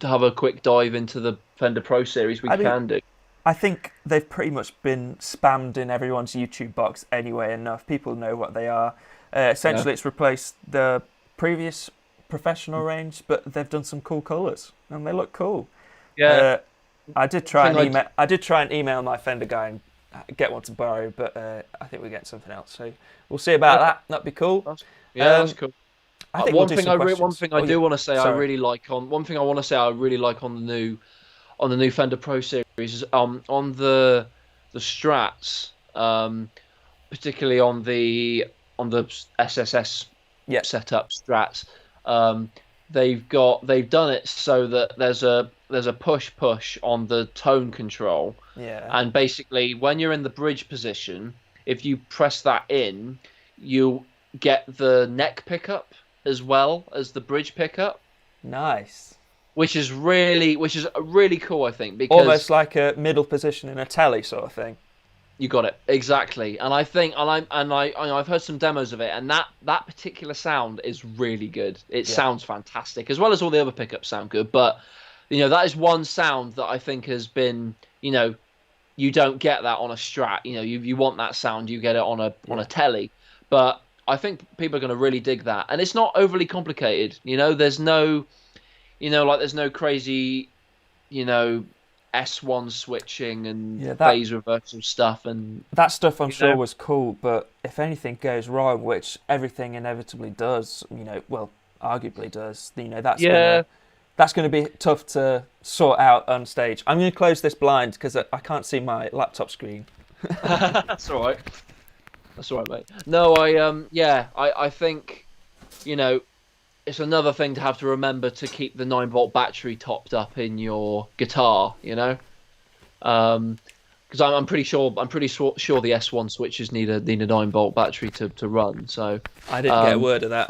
have a quick dive into the Fender Pro series, we can do. I think they've pretty much been spammed in everyone's YouTube box anyway enough. People know what they are. Essentially, it's replaced the previous Professional range, but they've done some cool colours and they look cool. Yeah. I did try and email my Fender guy and get one to borrow, but I think we get something else. So we'll see about that. That'd be cool. That's cool. One thing I do want to say I really like on the new Fender Pro series is on the Strats, particularly on the SSS setup Strats. They've done it so that there's a push on the tone control. Yeah. And basically when you're in the bridge position, if you press that in, you get the neck pickup as well as the bridge pickup. Nice. Which is really cool, I think, because almost like a middle position in a telly sort of thing. You got it exactly, and I think, I've heard some demos of it, and that particular sound is really good. It sounds fantastic, as well as all the other pickups sound good. But that is one sound that I think has been you don't get that on a Strat. You know, you want that sound, you get it on a telly. But I think people are going to really dig that, and it's not overly complicated. You know, there's no, there's no crazy, you know, S1 switching and phase reversal stuff, and that stuff I'm sure was cool. But if anything goes wrong, which everything inevitably does, you know, well, arguably does, you know, that's going to be tough to sort out on stage. I'm going to close this blind because I can't see my laptop screen. That's all right. That's all right, mate. No, I think, you know, it's another thing to have to remember to keep the 9-volt battery topped up in your guitar, you know, because I'm pretty sure the S1 switches need a 9-volt battery to run. So I didn't get a word of that.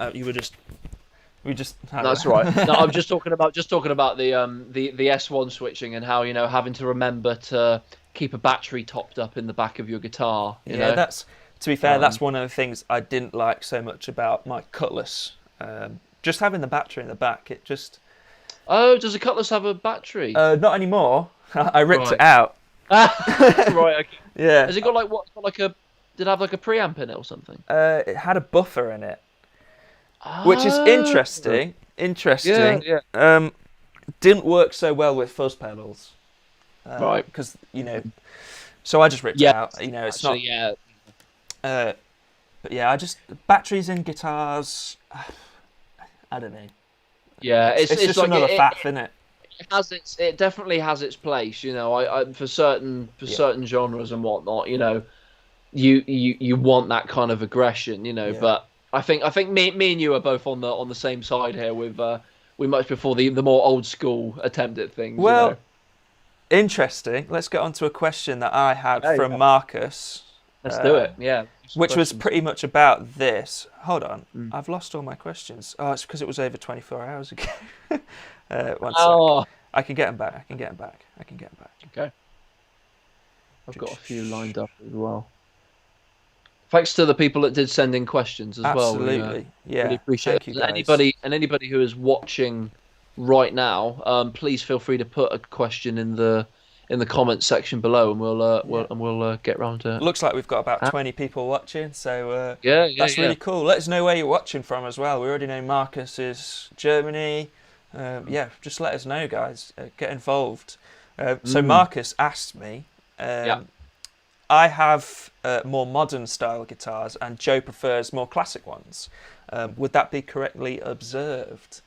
That's right. No, I'm just talking about the S1 switching and how, you know, having to remember to keep a battery topped up in the back of your guitar. You know? That's, to be fair, that's one of the things I didn't like so much about my Cutlass. Just having the battery in the back, it just. Oh, does the Cutlass have a battery? Not anymore. I ripped it out. Right. Okay. Yeah. Has it got like what? Did it have like a preamp in it or something? It had a buffer in it. Which is interesting. Yeah. Didn't work so well with fuzz pedals. Right. Because, you know, so I just ripped it out. You know, it's actually, not. Yeah. But yeah, batteries in guitars. I don't know. Yeah, it's just like another faff, isn't it? It definitely has its place. You know, I for certain genres and whatnot. You know, you want that kind of aggression. You know, but. I think me and you are both on the same side here. We much prefer the more old school attempt at things. Well, you know? Interesting. Let's get on to a question that I had from Marcus. Let's do it. Yeah. Which was pretty much about this. Hold on, I've lost all my questions. Oh, it's because it was over 24 hours ago. One sec. I can get them back. Okay. I've got a few lined up as well. Thanks to the people that did send in questions as well. Absolutely, really appreciate it. Anybody who is watching right now, please feel free to put a question in the comments section below, and we'll get round to it. Looks like we've got about 20 people watching, so that's really cool. Let us know where you're watching from as well. We already know Marcus is Germany. Just let us know, guys. Get involved. So Marcus asked me. I have more modern style guitars, and Joe prefers more classic ones. Would that be correctly observed?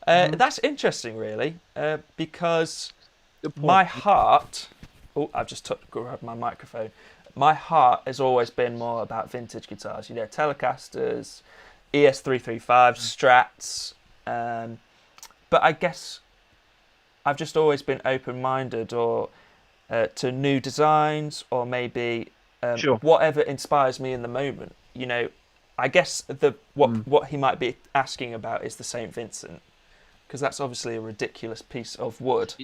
That's interesting, really, because my heart. Oh, I've just grabbed my microphone. My heart has always been more about vintage guitars. You know, Telecasters, ES335s, Strats. But I guess I've just always been open-minded, or to new designs, or maybe whatever inspires me in the moment. You know, I guess what he might be asking about is the St. Vincent, because that's obviously a ridiculous piece of wood.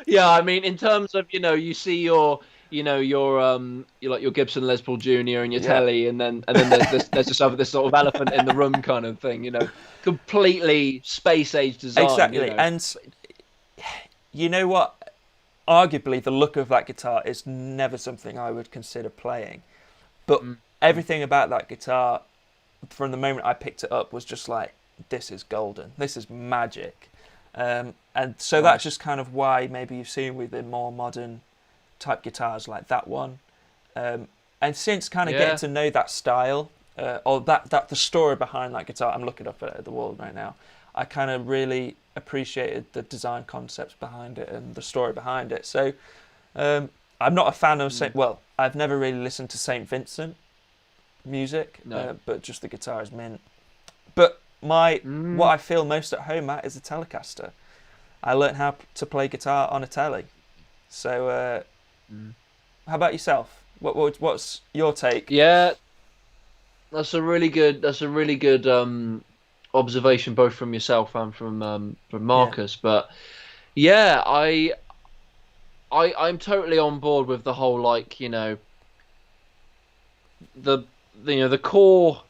Yeah, I mean, in terms of, you know, you see your Gibson Les Paul Jr. and your telly, and then there's this sort of elephant in the room kind of thing. You know, completely space age design. Exactly, you know. And you know what? Arguably, the look of that guitar is never something I would consider playing. But everything about that guitar, from the moment I picked it up, was just like, this is golden. This is magic. And so that's just kind of why maybe you've seen within more modern type guitars like that one. And since kind of getting to know that style, or that the story behind that guitar, I'm looking up at the wall right now, I kind of really appreciated the design concepts behind it and the story behind it. So I'm not a fan of I've never really listened to St. Vincent music, but just the guitar is mint. But what I feel most at home at is a Telecaster. I learned how to play guitar on a telly. So how about yourself? What's your take? Yeah, that's a really good observation, both from yourself and from Marcus. But yeah, I'm totally on board with the whole, like, you know, the core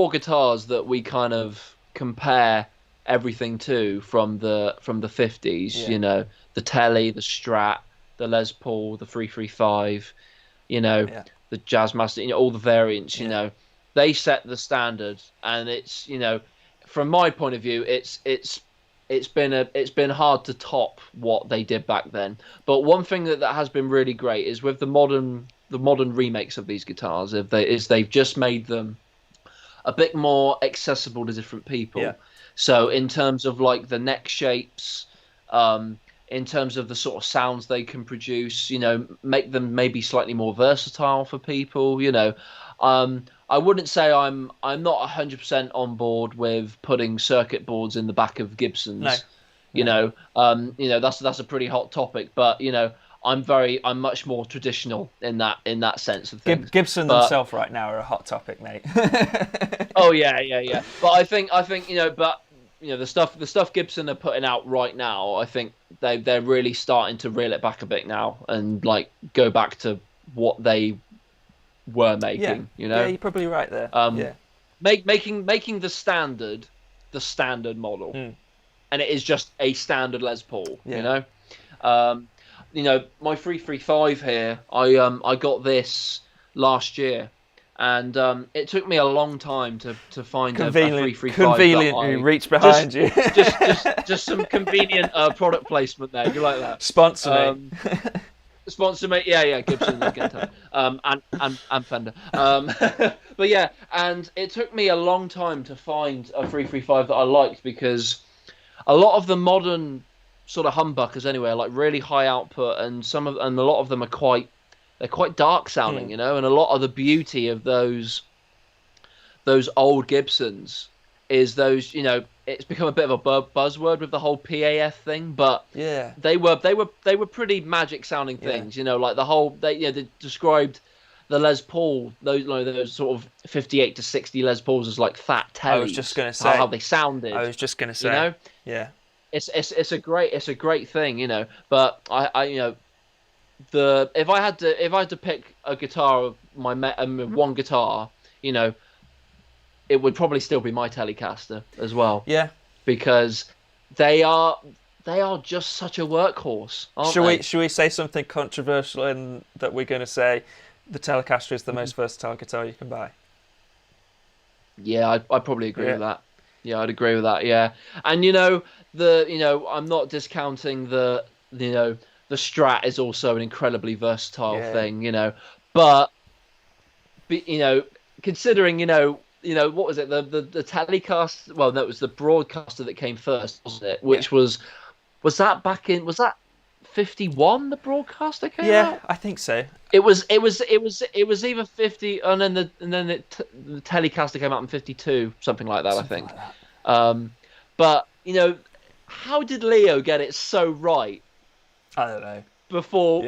guitars that we kind of compare everything too from the 50s. Yeah. You know, the Tele, the Strat, the Les Paul, the 335. You know, Yeah. the Jazzmaster. You know, all the variants. You Yeah. know, they set the standard, and it's, you know, from my point of view, it's been hard to top what they did back then. But one thing that has been really great is with the modern remakes of these guitars, they've just made them a bit more accessible to different Yeah. people. So in terms of like the neck shapes, in terms of the sort of sounds they can produce, you know, make them maybe slightly more versatile for people. You know, I wouldn't say I'm not 100% on board with putting circuit boards in the back of No. Gibsons. No. You know that's a pretty hot topic, but you know, I'm much more traditional in that sense of things. Gibson But themselves right now are a hot topic, mate. oh yeah. But I think you know, but you know, the stuff Gibson are putting out right now, I think they're really starting to reel it back a bit now and like go back to what they were making. Yeah. You know, Yeah, you're probably right there. Yeah. making the standard model, and it is just a standard Les Paul. Yeah. You know, my 335 here, I got this last year, and it took me a long time to find a 335 conveniently reach behind you. just some convenient product placement there. You like that? Sponsor me. Sponsor me, yeah, Gibson, and Fender. But yeah, and it took me a long time to find a 335 that I liked, because a lot of the modern sort of humbuckers anyway are like really high output, and a lot of them are quite dark sounding, you know, and a lot of the beauty of those old Gibsons is those, you know, it's become a bit of a buzzword with the whole PAF thing, but Yeah. they were pretty magic sounding things, you know, like they described the Les Paul, those sort of 58 to 60 Les Pauls as like fat tellies. I was just gonna say how they sounded. I was just gonna say, you know, yeah, it's a great thing, you know. But I you know, if I had to pick a guitar of one guitar, you know, it would probably still be my Telecaster as well. Yeah. Because they are just such a workhorse, aren't they? Should we say something controversial in that we're going to say the Telecaster is the most versatile guitar you can buy? Yeah, I'd probably agree with that. Yeah, I'd agree with that. Yeah, and you know, I'm not discounting the Strat is also an incredibly versatile thing, you know, but you know, considering what was it, the Telecaster? Well, no, it was the Broadcaster that came first, wasn't it? Which was that 51? The Broadcaster came out. Yeah, I think so. It was either 50, and then the Telecaster came out in 52, something like that. Something I think. Like that. But you know, how did Leo get it so right? I don't know. Before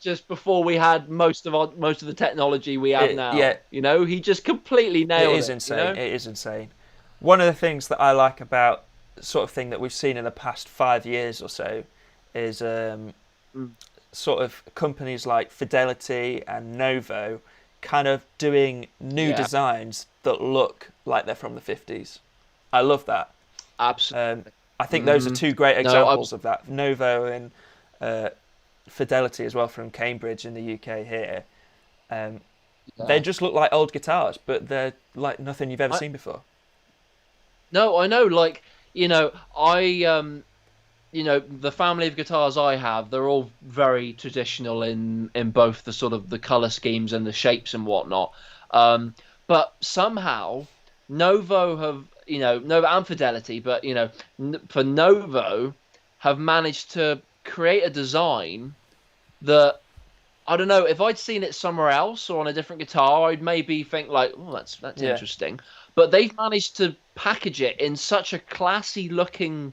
just before we had most of the technology we have now. Yeah. You know, he just completely nailed it. It is insane. You know? It is insane. One of the things that I like about sort of thing that we've seen in the past 5 years or so is sort of companies like Fidelity and Novo kind of doing new designs that look like they're from the 50s. I love that. Absolutely. I think those are two great examples of that. Novo and Fidelity as well from Cambridge in the UK here. They just look like old guitars, but they're like nothing you've ever seen before. No, I know. Like, you know, the family of guitars I have, they're all very traditional in both the sort of the color schemes and the shapes and whatnot. But somehow Novo and Fidelity, but you know, for Novo have managed to create a design that, I don't know, if I'd seen it somewhere else or on a different guitar, I'd maybe think like, oh, that's interesting. But they've managed to package it in such a classy looking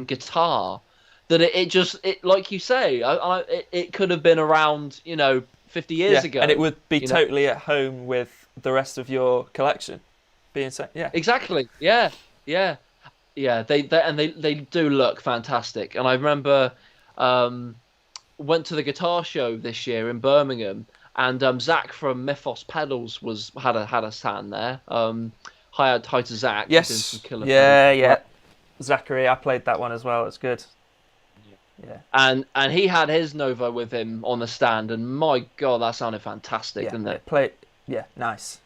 guitar that it like you say, it could have been around, you know, 50 years ago, and it would be totally at home with the rest of your collection. Exactly. Yeah. They do look fantastic. And I remember went to the guitar show this year in Birmingham, and Zach from Mythos Pedals had a stand there. hired Tighter Zach. Yes. Doing some killer Yeah, pedals. yeah. Zachary, I played that one as well. It's good. Yeah. And he had his Nova with him on the stand, and my God, that sounded fantastic, Yeah. didn't it? Yeah. Nice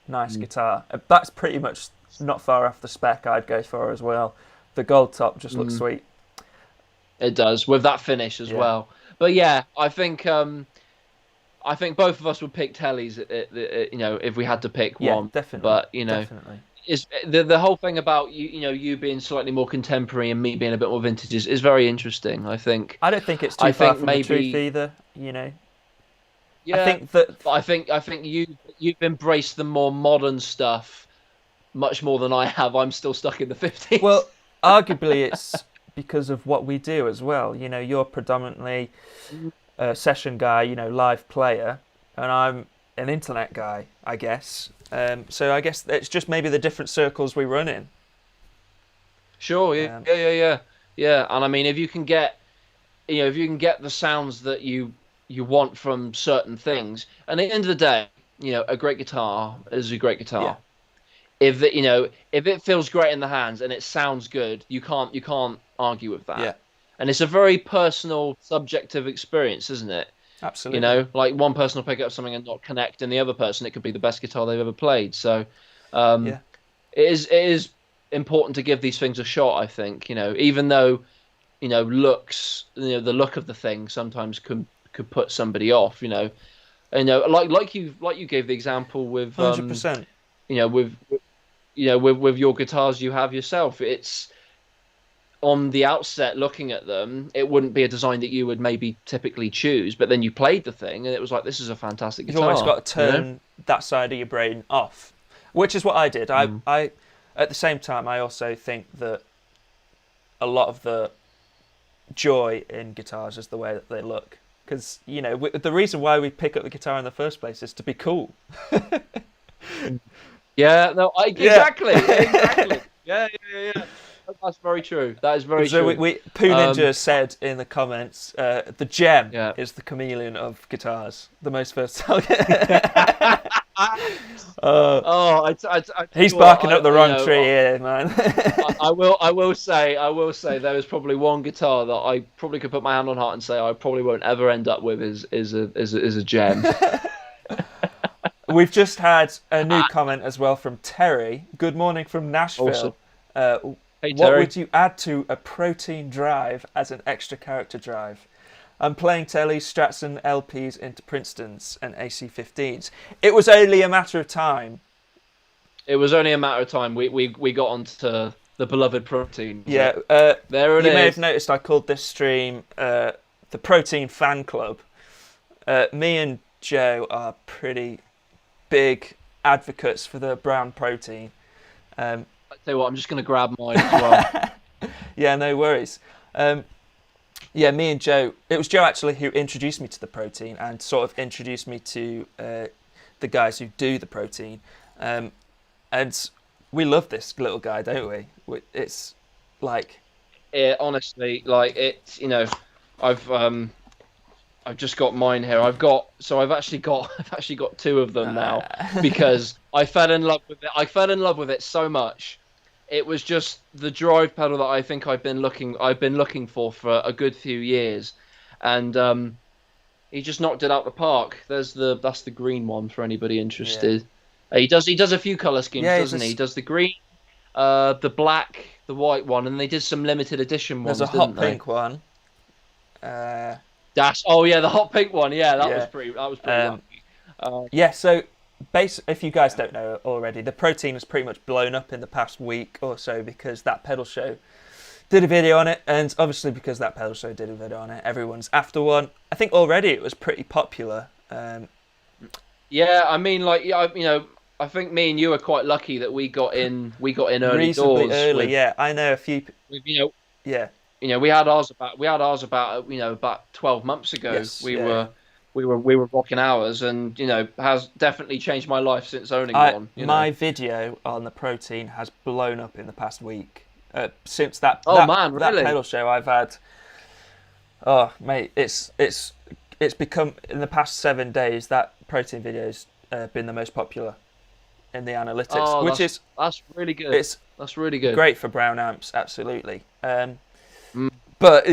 guitar. That's pretty much not far off the spec I'd go for as well. The gold top just looks sweet. It does, with that finish as well. But yeah, I think both of us would pick Tellys, you know, if we had to pick one. Definitely. But you know, definitely. Is the whole thing about you being slightly more contemporary and me being a bit more vintage is very interesting. I think. I don't think it's too far from the truth either. You know. Yeah. I think that. But I think you've embraced the more modern stuff much more than I have. I'm still stuck in the 50s. Well, arguably it's because of what we do as well. You know, you're predominantly a session guy, you know, live player, and I'm an internet guy, I guess. So I guess it's just maybe the different circles we run in. Sure, yeah. And I mean, if you can get the sounds that you want from certain things, and at the end of the day, you know, a great guitar is a great guitar. If it feels great in the hands and it sounds good, you can't argue with that. Yeah. And it's a very personal, subjective experience, isn't it? Absolutely. You know, like one person will pick up something and not connect, and the other person, it could be the best guitar they've ever played. So, it is important to give these things a shot. I think, you know, even though, you know, the look of the thing sometimes could put somebody off. You know, like you gave the example with 100%. You know, with your guitars you have yourself, it's. On the outset, looking at them, it wouldn't be a design that you would maybe typically choose. But then you played the thing, and it was like, this is a fantastic guitar. You've always got to turn that side of your brain off, which is what I did. I at the same time, I also think that a lot of the joy in guitars is the way that they look. Because, you know, the reason why we pick up the guitar in the first place is to be cool. Exactly. Yeah. That's very true. That is very true. Poo Ninja said in the comments, the gem is the chameleon of guitars. The most versatile. He's barking up the wrong tree here, man. I will say there is probably one guitar that I probably could put my hand on heart and say I probably won't ever end up with is a gem. We've just had a new comment as well from Terry. Good morning from Nashville. Awesome. Hey, what would you add to a protein drive as an extra character drive? I'm playing Telly, Strats and LPs into Princetons and AC-15s. It was only a matter of time. We got onto the beloved protein. Yeah. There it is. You may have noticed I called this stream the Protein Fan Club. Me and Joe are pretty big advocates for the brown protein. Tell you what, I'm just going to grab mine as well. Yeah, no worries. Me and Joe, it was Joe actually who introduced me to the protein and sort of introduced me to the guys who do the protein. And we love this little guy, don't we? It's like... Yeah, honestly, like it's, you know, I've just got mine here. I've actually got two of them now because I fell in love with it. I fell in love with it so much. It was just the drive pedal that I think I've been looking for a good few years, and he just knocked it out the park. That's the green one for anybody interested. Yeah. He does a few color schemes, doesn't he? He does the green, the black, the white one, and they did some limited edition ones. There's a hot pink one. The hot pink one. Yeah, that was pretty. That was pretty. So. If you guys don't know already, the protein has pretty much blown up in the past week or so because that pedal show did a video on it, and obviously because that pedal show did a video on it, everyone's after one. I think already it was pretty popular. Yeah, I mean, like, I think me and you are quite lucky that we got in early reasonably doors. Early, I know a few. We had ours about 12 months ago. Yes, we were rocking ours, and has definitely changed my life since owning one. My video on the protein has blown up in the past week. Since that pedal show, I've had. Oh mate, it's become in the past 7 days that protein video's been the most popular. in the analytics, Oh, which is that's really good. it's That's really good. great for brown amps, absolutely. Mm. But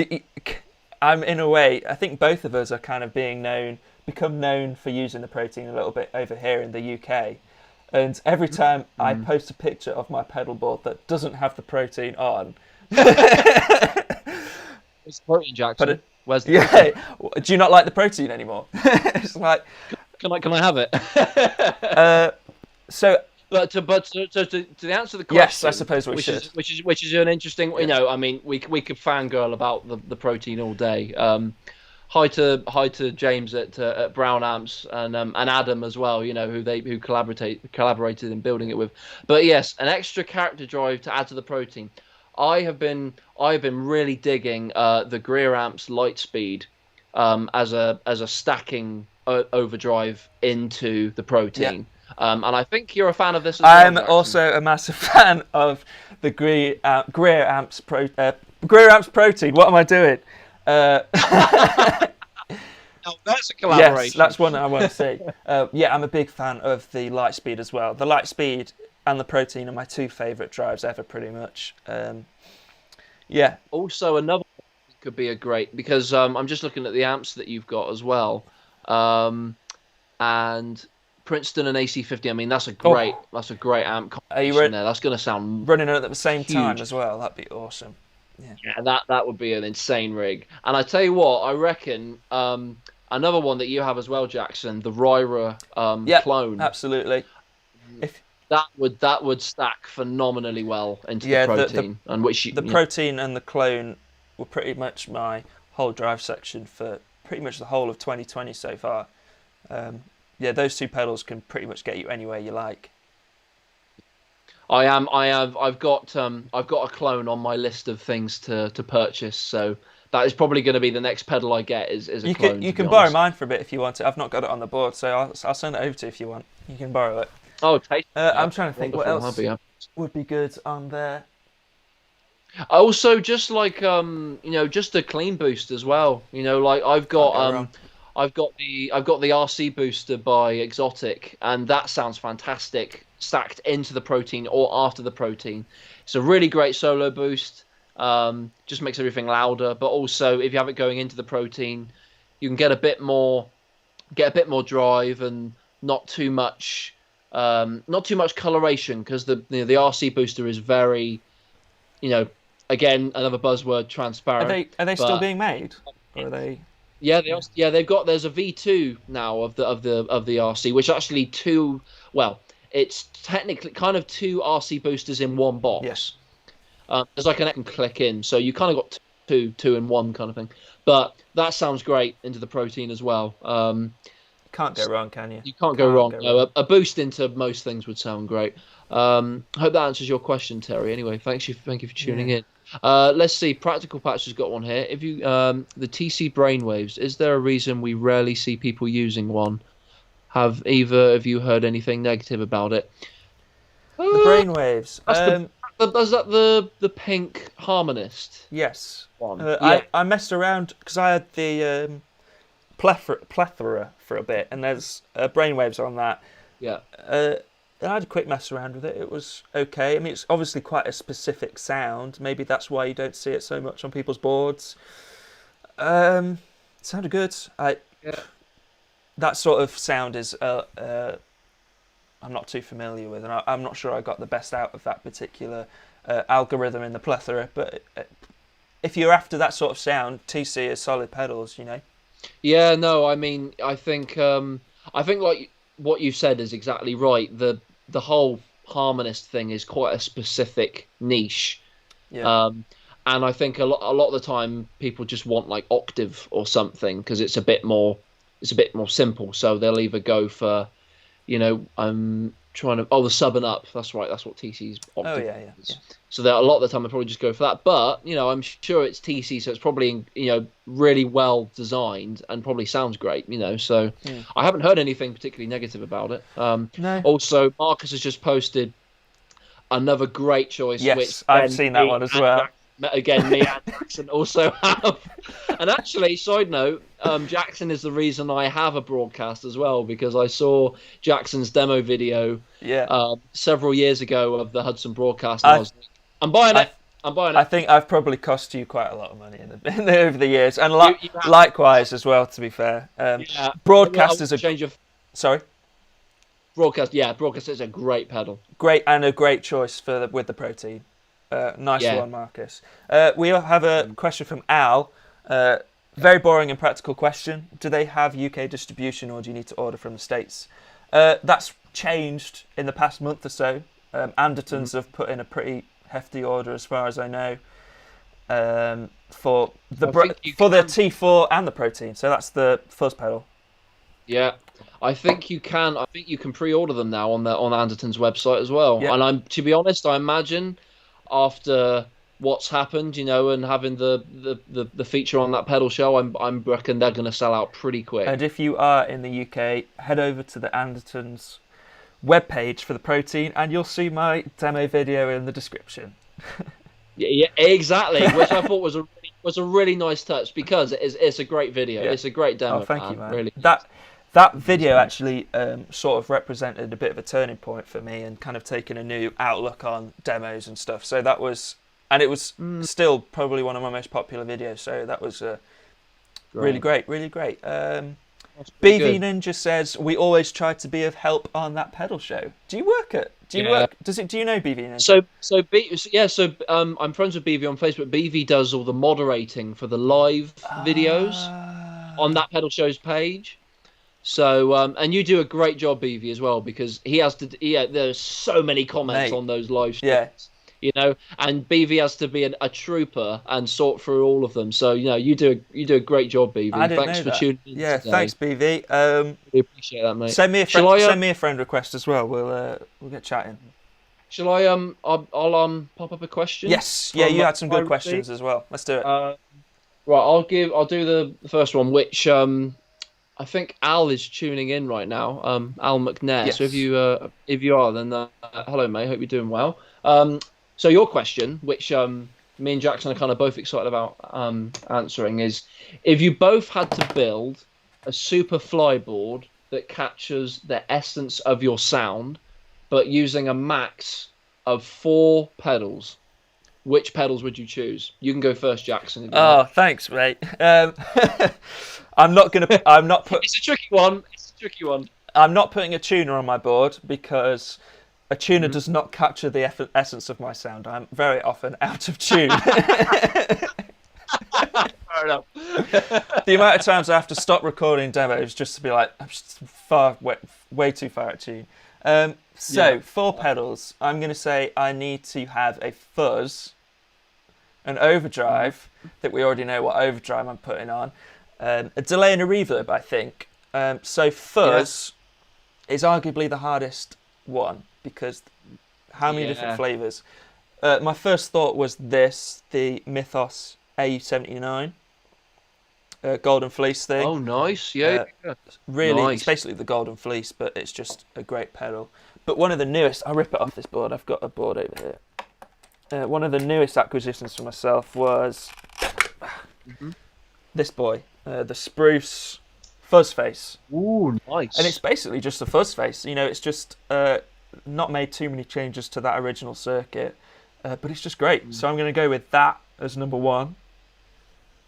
I'm in a way, I think both of us are kind of become known for using the Protein a little bit over here in the UK. And every time I post a picture of my pedal board that doesn't have the Protein on, it's Protein, Jackson. Where's the Protein? Do you not like the Protein anymore? It's like, can I have it? But to the answer to the question, yes, I suppose we should. Which is an interesting. You know, I mean, we could fangirl about the Protein all day. Hi to James at Brown Amps and Adam as well. You know, who collaborated in building it with. But yes, an extra character drive to add to the Protein. I have been really digging the Greer Amps Lightspeed as a stacking overdrive into the Protein. Yeah. And I think you're a fan of this as well, I'm Jackson. also a massive fan of the Greer Amps Protein. What am I doing? Oh, that's a collaboration. Yes, that's one I want to see. Yeah, I'm a big fan of the Lightspeed as well. The Lightspeed and the Protein are my two favourite drives ever, pretty much. Yeah. Also, another one could be a great, because I'm just looking at the amps that you've got as well, and Princeton and AC50. I mean, that's a great amp combination there. That's going to sound running it at the same huge. time as well. That'd be awesome. Yeah, that would be an insane rig. And I tell you what, I reckon another one that you have as well, Jackson, the Ryra clone. Absolutely. That would stack phenomenally well into the Protein. The Protein and the clone were pretty much my whole drive section for pretty much the whole of 2020 so far. Yeah, those two pedals can pretty much get you anywhere you like. I've got a clone on my list of things to purchase, so that is probably going to be the next pedal I get is a clone. You can borrow mine for a bit if you want it. I've not got it on the board, so I'll send it over to you if you want. You can borrow it. Oh, taste. I'm trying to think what else would be good on there. Also, just like just a clean boost as well. You know, like I've got the RC booster by Exotic, and that sounds fantastic stacked into the Protein or after the Protein. It's a really great solo boost. Just makes everything louder, but also if you have it going into the Protein, you can get a bit more drive and not too much coloration, because the RC booster is very, again, another buzzword, transparent. Are they still being made? Or are they? Yeah, there's a V2 now of the RC, which actually it's technically kind of two RC boosters in one box. Yes. There's like an click in, so you kind of got two in one kind of thing. But that sounds great into the Protein as well. Can't go wrong, can you? You can't go wrong. No, a boost into most things would sound great. Hope that answers your question, Terry. Anyway, thank you for tuning in. Let's see. Practical Patch has got one here. If you the TC Brainwaves, is there a reason we rarely see people using one? Have either of you heard anything negative about it? The Brainwaves. Was that the pink harmonist? Yes. One. I messed around because I had the plethora for a bit, and there's Brainwaves on that. Yeah. I had a quick mess around with it. It was okay. I mean, it's obviously quite a specific sound. Maybe that's why you don't see it so much on people's boards. It sounded good. That sort of sound is I'm not too familiar with, and I'm not sure I got the best out of that particular algorithm in the plethora. But if you're after that sort of sound, TC is solid pedals, Yeah, no, I mean, I think like what you said is exactly right. The whole harmonist thing is quite a specific niche. Yeah. And I think a lot of the time people just want like octave or something because it's a bit more simple. So they'll either go for, I'm trying to the sub and up. That's right. That's what TC's octave is. So a lot of the time I probably just go for that. But I'm sure it's TC, so it's probably really well designed and probably sounds great. So I haven't heard anything particularly negative about it. No. Also, Marcus has just posted another great choice. Yes, which I've seen that one as well. again, me and Jackson also have. And actually, side note, Jackson is the reason I have a broadcast as well, because I saw Jackson's demo video Yeah. several years ago of the Hudson broadcast, and I was like, I'm buying it. I'm buying I it. think I've probably cost you quite a lot of money over the years, and likewise as well. To be fair, Yeah, broadcasters are change of sorry. broadcast. Yeah, broadcast is a great pedal. Great, and a great choice with the Protein. Nice one, Marcus. We have a question from Al. Very boring and practical question. Do they have UK distribution, or do you need to order from the States? That's changed in the past month or so. Andertons have put in a pretty hefty order, as far as I know, for the T4 and the Protein. So that's the fuzz pedal. Yeah, I think you can. I think you can pre-order them now on Anderton's website as well. Yep. And to be honest, I imagine after what's happened, and having the feature on that pedal show, I reckon they're going to sell out pretty quick. And if you are in the UK, head over to the Andertons webpage for the Protein, and you'll see my demo video in the description. Yeah, exactly. Which I thought was a really nice touch, because it's a great video. Yeah. It's a great demo. Oh, thank you, man. Really. That video actually sort of represented a bit of a turning point for me, and kind of taking a new outlook on demos and stuff. So that was, and it was still probably one of my most popular videos. So that was really great, really great. BV Ninja says we always try to be of help on that pedal show. Do you work? Do you know BV Ninja? So I'm friends with BV on Facebook. BV does all the moderating for the live videos on that pedal show's page. So and you do a great job, BV, as well, because he has to. There's so many comments on those live streams. And BV has to be a trooper and sort through all of them. So you do a great job, BV. Thanks for tuning in. Yeah, today. Thanks, BV. Really appreciate that, mate. Send me a friend request as well. We'll get chatting. Shall I I'll pop up a question? Yes. Yeah, you had some good questions as well. Let's do it. Right, I'll do the first one, which I think Al is tuning in right now. Al McNelly. Yes. So if you are, then hello, mate. Hope you're doing well. So your question, which me and Jackson are kind of both excited about answering, is if you both had to build a super flyboard that captures the essence of your sound, but using a max of 4 pedals, which pedals would you choose? You can go first, Jackson. Thanks, mate. I'm not put. It's a tricky one. I'm not putting a tuner on my board, because a tuner does not capture the essence of my sound. I'm very often out of tune. Fair enough. The amount of times I have to stop recording demos just to be like, I'm just way too far out of tune. 4 pedals. I'm going to say I need to have a fuzz, an overdrive, that we already know what overdrive I'm putting on, a delay and a reverb, I think. So fuzz is arguably the hardest one, because how many different flavours? My first thought was the Mythos AU79 Golden Fleece thing. Oh, nice. Yeah. Really, nice. It's basically the Golden Fleece, but it's just a great pedal. But one of the newest, I'll rip it off this board. I've got a board over here. One of the newest acquisitions for myself was this boy, the Spruce Fuzz Face. Ooh, nice. And it's basically just a fuzz face. It's just not made too many changes to that original circuit, but it's just great. So I'm going to go with that as number 1.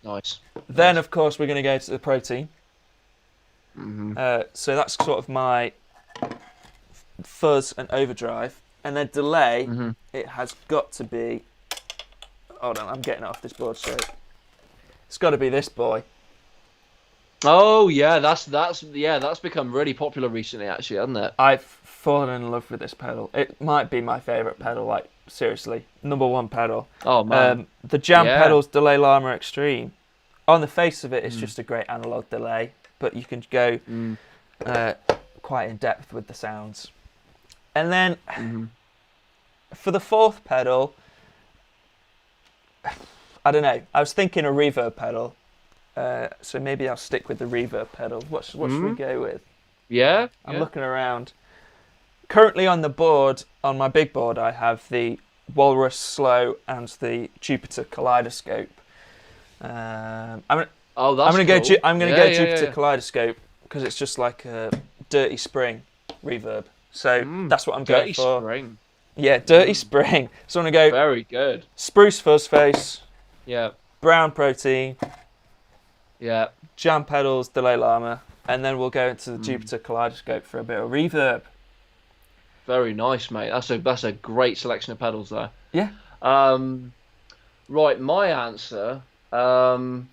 Nice. Then, of course, we're going to go to the Protein. So that's sort of my fuzz and overdrive. And then delay, it has got to be... Hold on, I'm getting it off this board straight. It's got to be this boy. Oh yeah, that's become really popular recently, actually, hasn't it? I've fallen in love with this pedal. It might be my favourite pedal, like seriously, number 1 pedal. Oh man, the Jam Pedals Delay Llama Extreme. On the face of it, it's just a great analog delay, but you can go quite in depth with the sounds. And then for the 4th pedal, I don't know. I was thinking a reverb pedal. So maybe I'll stick with the reverb pedal. What should we go with? Yeah. I'm looking around. Currently on the board, on my big board, I have the Walrus Slow and the Jupiter Kaleidoscope. Oh, that's I'm cool. gonna go Jupiter Kaleidoscope because it's just like a dirty spring reverb. So that's what I'm going for. Dirty spring. Yeah, dirty spring. So I'm gonna go Very good. spruce fuzz face, Yeah. brown protein, Yeah. jam pedals, delay llama, and then we'll go into the Jupiter Kaleidoscope for a bit of reverb. Very nice, mate. That's a great selection of pedals there. Yeah. Right, my answer. I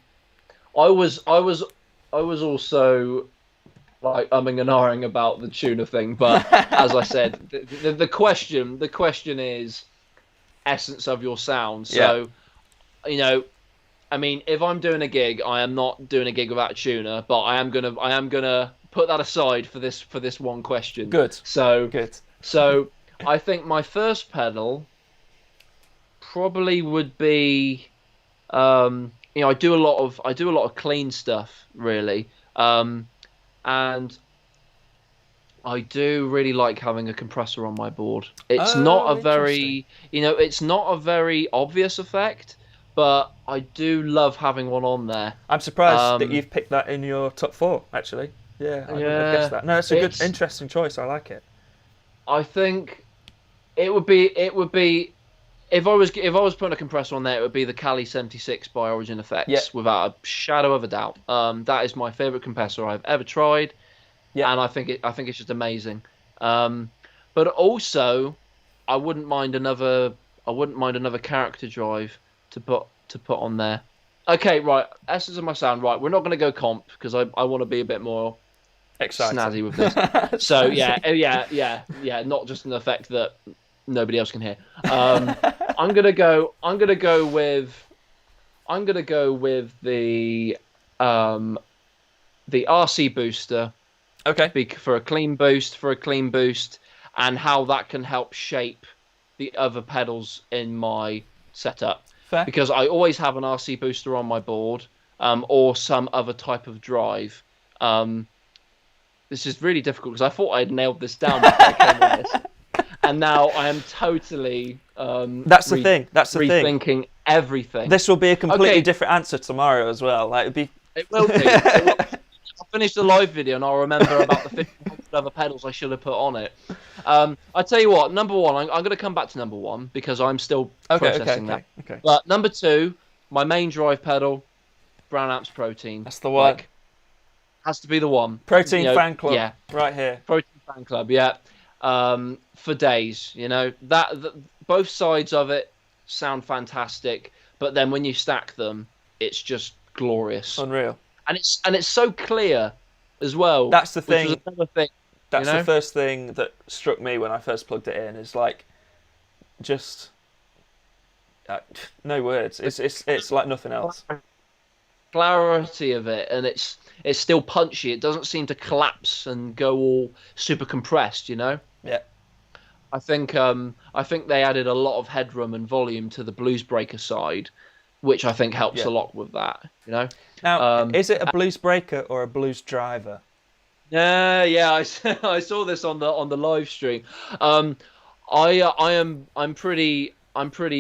was also like umming and ahhing about the tuner thing, but as I said, the question is essence of your sound. So, I mean, if I'm doing a gig, I am not doing a gig without a tuner, but I am gonna put that aside for this one question. Good. So I think my first pedal probably would be, I do a lot of clean stuff really, and I do really like having a compressor on my board. It's not a very, it's not a very obvious effect, but I do love having one on there. I'm surprised that you've picked that in your top 4, actually. Yeah, I wouldn't have guessed that. No, it's a good, interesting choice. I like it. I think it would be if I was putting a compressor on there, it would be the Cali 76 by Origin Effects, without a shadow of a doubt. That is my favorite compressor I've ever tried, and I think it's just amazing. But also, I wouldn't mind another character drive to put on there. Okay, right. Essence of my sound. Right, we're not going to go comp because I want to be a bit more exciting, snazzy with this. So yeah. Not just an effect that nobody else can hear. I'm gonna go with the RC booster. Okay. For a clean boost, and how that can help shape the other pedals in my setup. Fair. Because I always have an RC booster on my board, or some other type of drive. This is really difficult because I thought I'd nailed this down before I came on this. And now I am totally That's the thing. rethinking everything. This will be a completely different answer tomorrow as well. Like It will be. I'll finish the live video and I'll remember about the 1,500 other pedals I should have put on it. I tell you what, number one, I'm going to come back to number one because I'm still processing that. Okay. But number two, my main drive pedal, Brown Amps Protein. That's the one. Has to be the one. Protein Fanclub. Yeah. Right here. Protein Fanclub. Yeah. For days, both sides of it sound fantastic, but then when you stack them, it's just glorious, unreal, and it's so clear as well. That's the thing. Which was another thing. That's the first thing that struck me when I first plugged it in. Is like, just no words. It's like nothing else. Clarity of it, and it's still punchy. It doesn't seem to collapse and go all super compressed. Yeah. I think they added a lot of headroom and volume to the Blues Breaker side, which I think helps a lot with that. Now, is it a blues breaker or a blues driver? Yeah. I saw this on the live stream. I'm pretty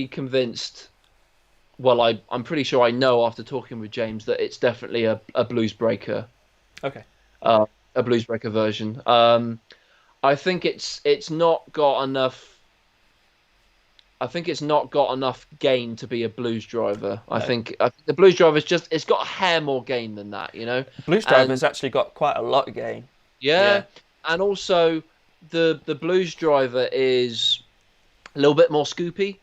convinced. Well, I'm pretty sure I know after talking with James that it's definitely a blues breaker. Okay. A blues breaker version. I think it's not got enough. I think it's not got enough gain to be a blues driver. No. I think the blues driver's it's got a hair more gain than that, Blues driver's actually got quite a lot of gain. Yeah. And also the blues driver is a little bit more scoopy,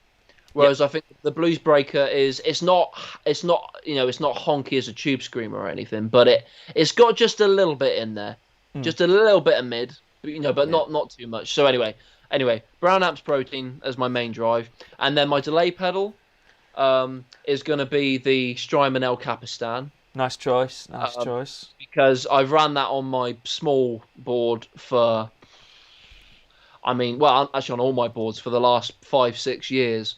whereas I think the blues breaker it's not honky as a tube screamer or anything, but it's got just a little bit in there, just a little bit of mid. But not too much. So anyway, Brown Amps Protein as my main drive, and then my delay pedal is going to be the Strymon El Capistan. Nice choice. Because I've ran that on my small board for, actually on all my boards for the last 5-6 years,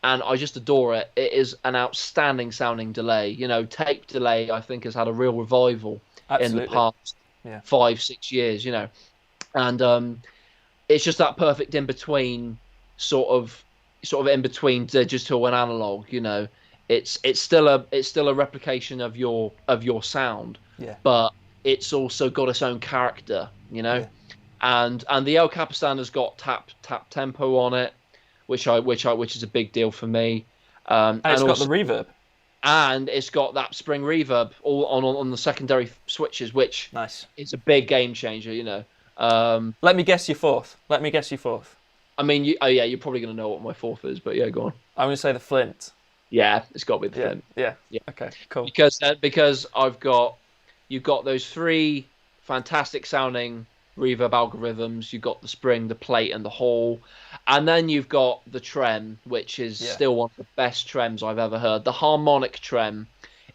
and I just adore it. It is an outstanding sounding delay. Tape delay I think has had a real revival in the past 5-6 years. And it's just that perfect in between sort of, sort of in between digital and analog. You know, it's still a replication of your sound, Yeah. but it's also got its own character. You know, Yeah. and the El Capistan has got tap tempo on it, which is a big deal for me. And it's got the reverb. And it's got that spring reverb all on the secondary switches, which Nice. is a big game changer. You know. Let me guess your fourth. I mean, yeah, you're probably going to know what my fourth is, but yeah, go on. I'm going to say the Flint. Yeah, it's got to be the Flint. Yeah. Yeah. Okay, cool. Because you've got those three fantastic sounding reverb algorithms. You've got the spring, the plate, and the hall, and then you've got the trem, which is still one of the best trems I've ever heard. The harmonic trem,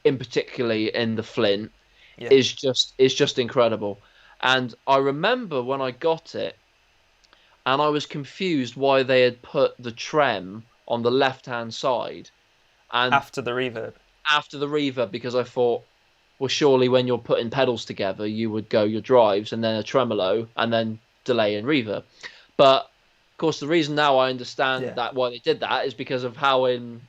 in particularly in the Flint, is just incredible. And I remember when I got it, and I was confused why they had put the trem on the left-hand side, and after the reverb, because I thought, well, surely when you're putting pedals together, you would go your drives and then a tremolo and then delay and reverb. But of course, the reason now I understand that why they did that is because of how in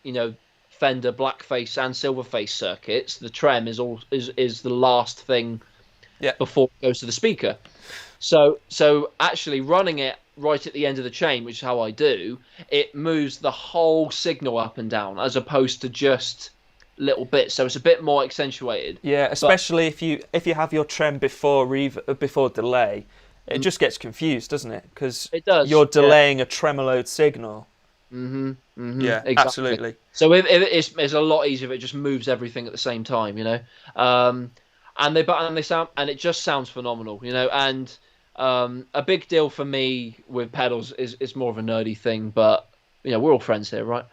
Fender blackface and silverface circuits, the trem is the last thing before it goes to the speaker. So actually running it right at the end of the chain, which is how I do, it moves the whole signal up and down as opposed to just little bits, so it's a bit more accentuated. Yeah, especially if you have your trem before delay, it just gets confused, doesn't it? Because you're delaying a tremoloed signal. Yeah, exactly. Absolutely. So it's a lot easier if it just moves everything at the same time, and they sound, and it just sounds phenomenal, and a big deal for me with pedals is more of a nerdy thing, but we're all friends here, right?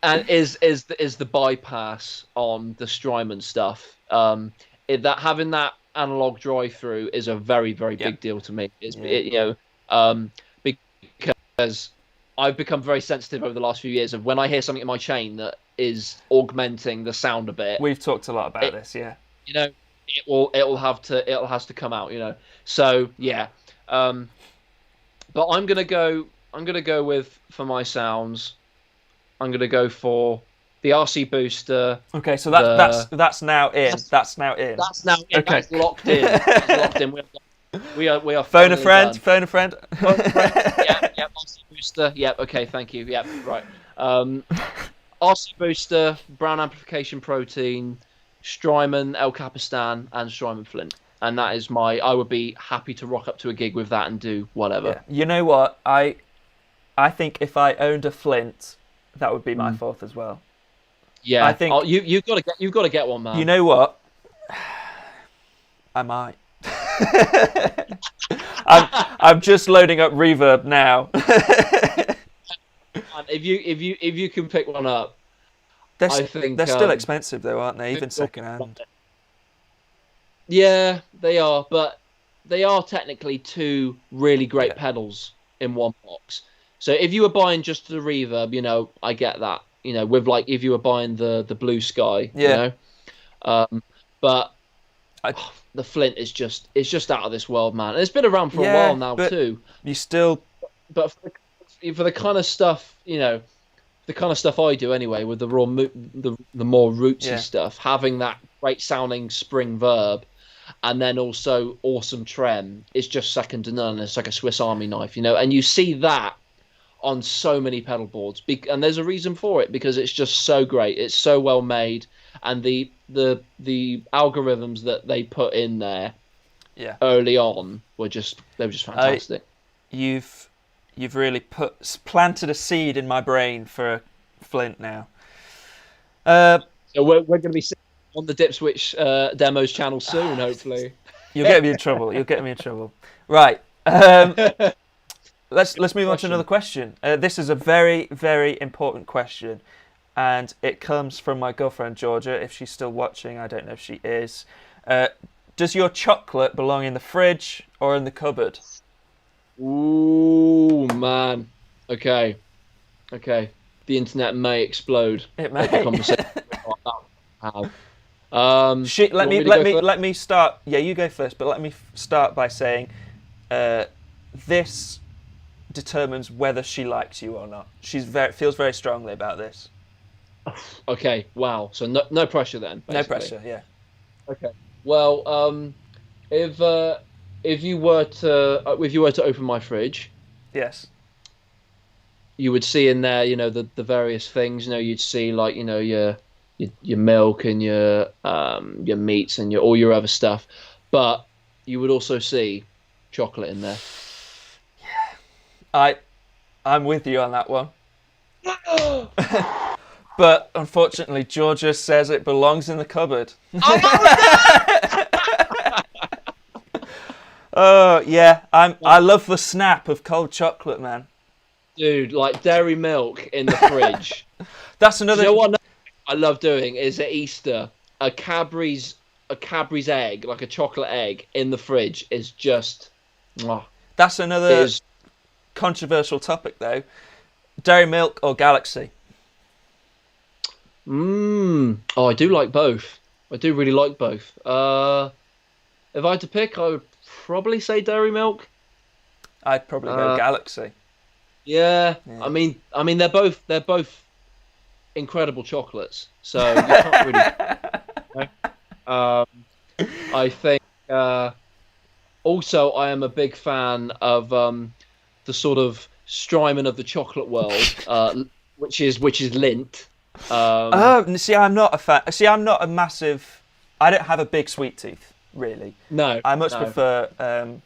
And is the bypass on the Strymon stuff. That having that analog drive-through is a very, very big deal to me. Because I've become very sensitive over the last few years of when I hear something in my chain that is augmenting the sound a bit. We've talked a lot about this, it'll have to come out, So yeah, but I'm gonna go with, for my sounds, I'm going to go for the RC booster. Okay, so that's now in. That's now in. Okay. That's locked in. That's locked in. We are. Phone a friend. Phone a friend. Yeah. RC booster. Yeah. Okay. Thank you. Yeah. Right. RC booster, brown amplification protein, Strymon El Capistan, and Strymon Flint. And that is I would be happy to rock up to a gig with that and do whatever. Yeah. You know what? I think if I owned a Flint, that would be my fourth as well. Yeah, I think you've got to get one, man. You know what? I might. I'm just loading up reverb now. If you can pick one up, I think they're still expensive though, aren't they? Even second hand. Yeah, they are, but they are technically two really great pedals in one box. So if you were buying just the reverb, I get that. With if you were buying the Blue Sky, but the Flint is just out of this world, man. And it's been around for a while now too. But for the kind of stuff, the kind of stuff I do anyway, with the the more rootsy stuff, having that great sounding spring verb, and then also awesome trem is just second to none. It's like a Swiss Army knife, and you see that on so many pedal boards, and there's a reason for it, because it's just so great. It's so well made, and the algorithms that they put in there early on were just fantastic. You've really planted a seed in my brain for a Flint now. So we're going to be on the DIPSWITCH demos channel soon, hopefully. You'll get me in trouble. Right. Let's move on to another question. This is a very, very important question, and it comes from my girlfriend Georgia. If she's still watching, I don't know if she is. Does your chocolate belong in the fridge or in the cupboard? Ooh, man. Okay. The internet may explode. It may. Let me start. Yeah, you go first. But let me start by saying, determines whether she likes you or not. Feels very strongly about this. Okay, wow. So no pressure then, basically. No pressure, yeah. Okay. Well, if you were to open my fridge, Yes. you would see in there, the various things. You'd see like, your milk and your meats and all your other stuff, but you would also see chocolate in there. I'm with you on that one. But unfortunately, Georgia says it belongs in the cupboard. Oh yeah, I love the snap of cold chocolate, man. Dude, like dairy milk in the fridge. That's another. You know what I love doing is at Easter, a Cadbury's egg, like a chocolate egg in the fridge is just. That's another controversial topic, though. Dairy milk or Galaxy? Oh, I do like both. I do really like both. If I had to pick, I would probably say dairy milk. I'd probably go Galaxy. Yeah. I mean, they're both incredible chocolates. So you can't really. I think. Also, I am a big fan of the sort of Strymon of the chocolate world, which is Lindt. See, I'm not a fan. See, I'm not a massive. I don't have a big sweet tooth, really. No, I much prefer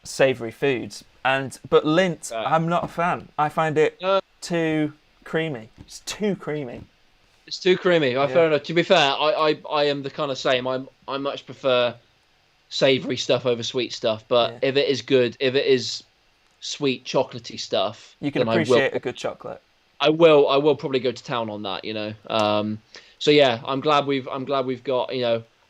savoury foods, but Lindt, I'm not a fan. I find it too creamy. It's too creamy. It's too creamy. Fair enough. To be fair, I am the kind of same. I much prefer savoury stuff over sweet stuff. But if it is good, if it is sweet chocolatey stuff, you can appreciate a good chocolate. I will probably go to town on that, So yeah, I'm glad we've got,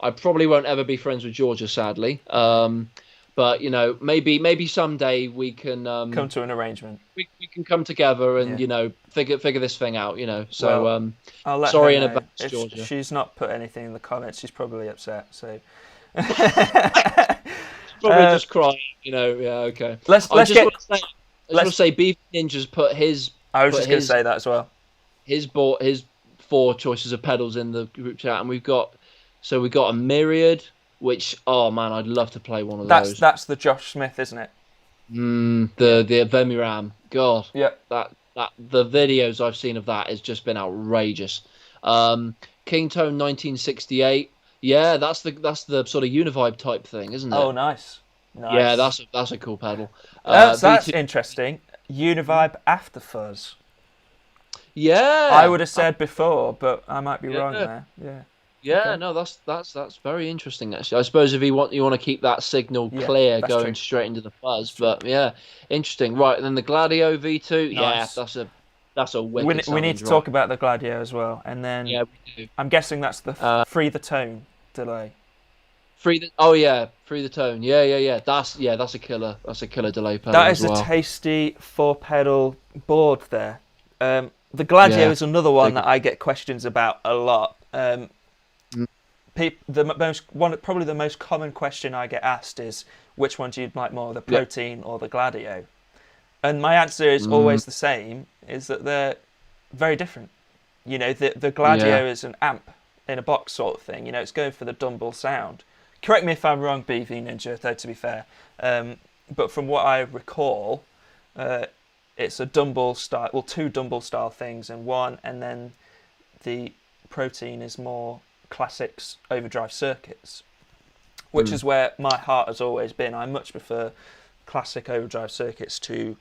I probably won't ever be friends with Georgia, sadly. But maybe someday we can come to an arrangement. We can come together and figure this thing out, So well, I'll let sorry her in know. advance, If Georgia. She's not put anything in the comments. She's probably upset. So probably just crying, Yeah, okay. Let's want to say Beef Ninja's put his. I was just going to say that as well. He's bought his 4 choices of pedals in the group chat, and we've got a Myriad, which man, I'd love to play one of those. That's the Josh Smith, isn't it? The Vemiram. God. Yeah. That the videos I've seen of that has just been outrageous. Kingtone 1968. Yeah, that's the sort of Univibe type thing, isn't it? Oh, nice. Yeah, that's a cool pedal. That's interesting. Univibe after fuzz. Yeah, I would have said before, but I might be wrong there. Yeah. Yeah, okay. No, that's very interesting actually. I suppose if you want to keep that signal clear going straight into the fuzz, but yeah, interesting. Right, and then the Gladio V2, nice. Yeah, that's a wicked. We need to talk about the Gladio as well, and then we do. I'm guessing that's the free the tone delay. Free the tone. Yeah. That's a killer. That's a killer delay pedal. That is as well. A tasty 4-pedal board there. The Gladio is another one that I get questions about a lot. Probably the most common question I get asked is which one do you like more, the Protein or the Gladio? And my answer is always the same: is that they're very different. The Gladio is an amp in a box sort of thing. It's going for the Dumble sound. Correct me if I'm wrong, BV Ninja, though, to be fair. But from what I recall, it's a Dumble style, well, 2 Dumble style things in one, and then the Protein is more classics overdrive circuits, which is where my heart has always been. I much prefer classic overdrive circuits to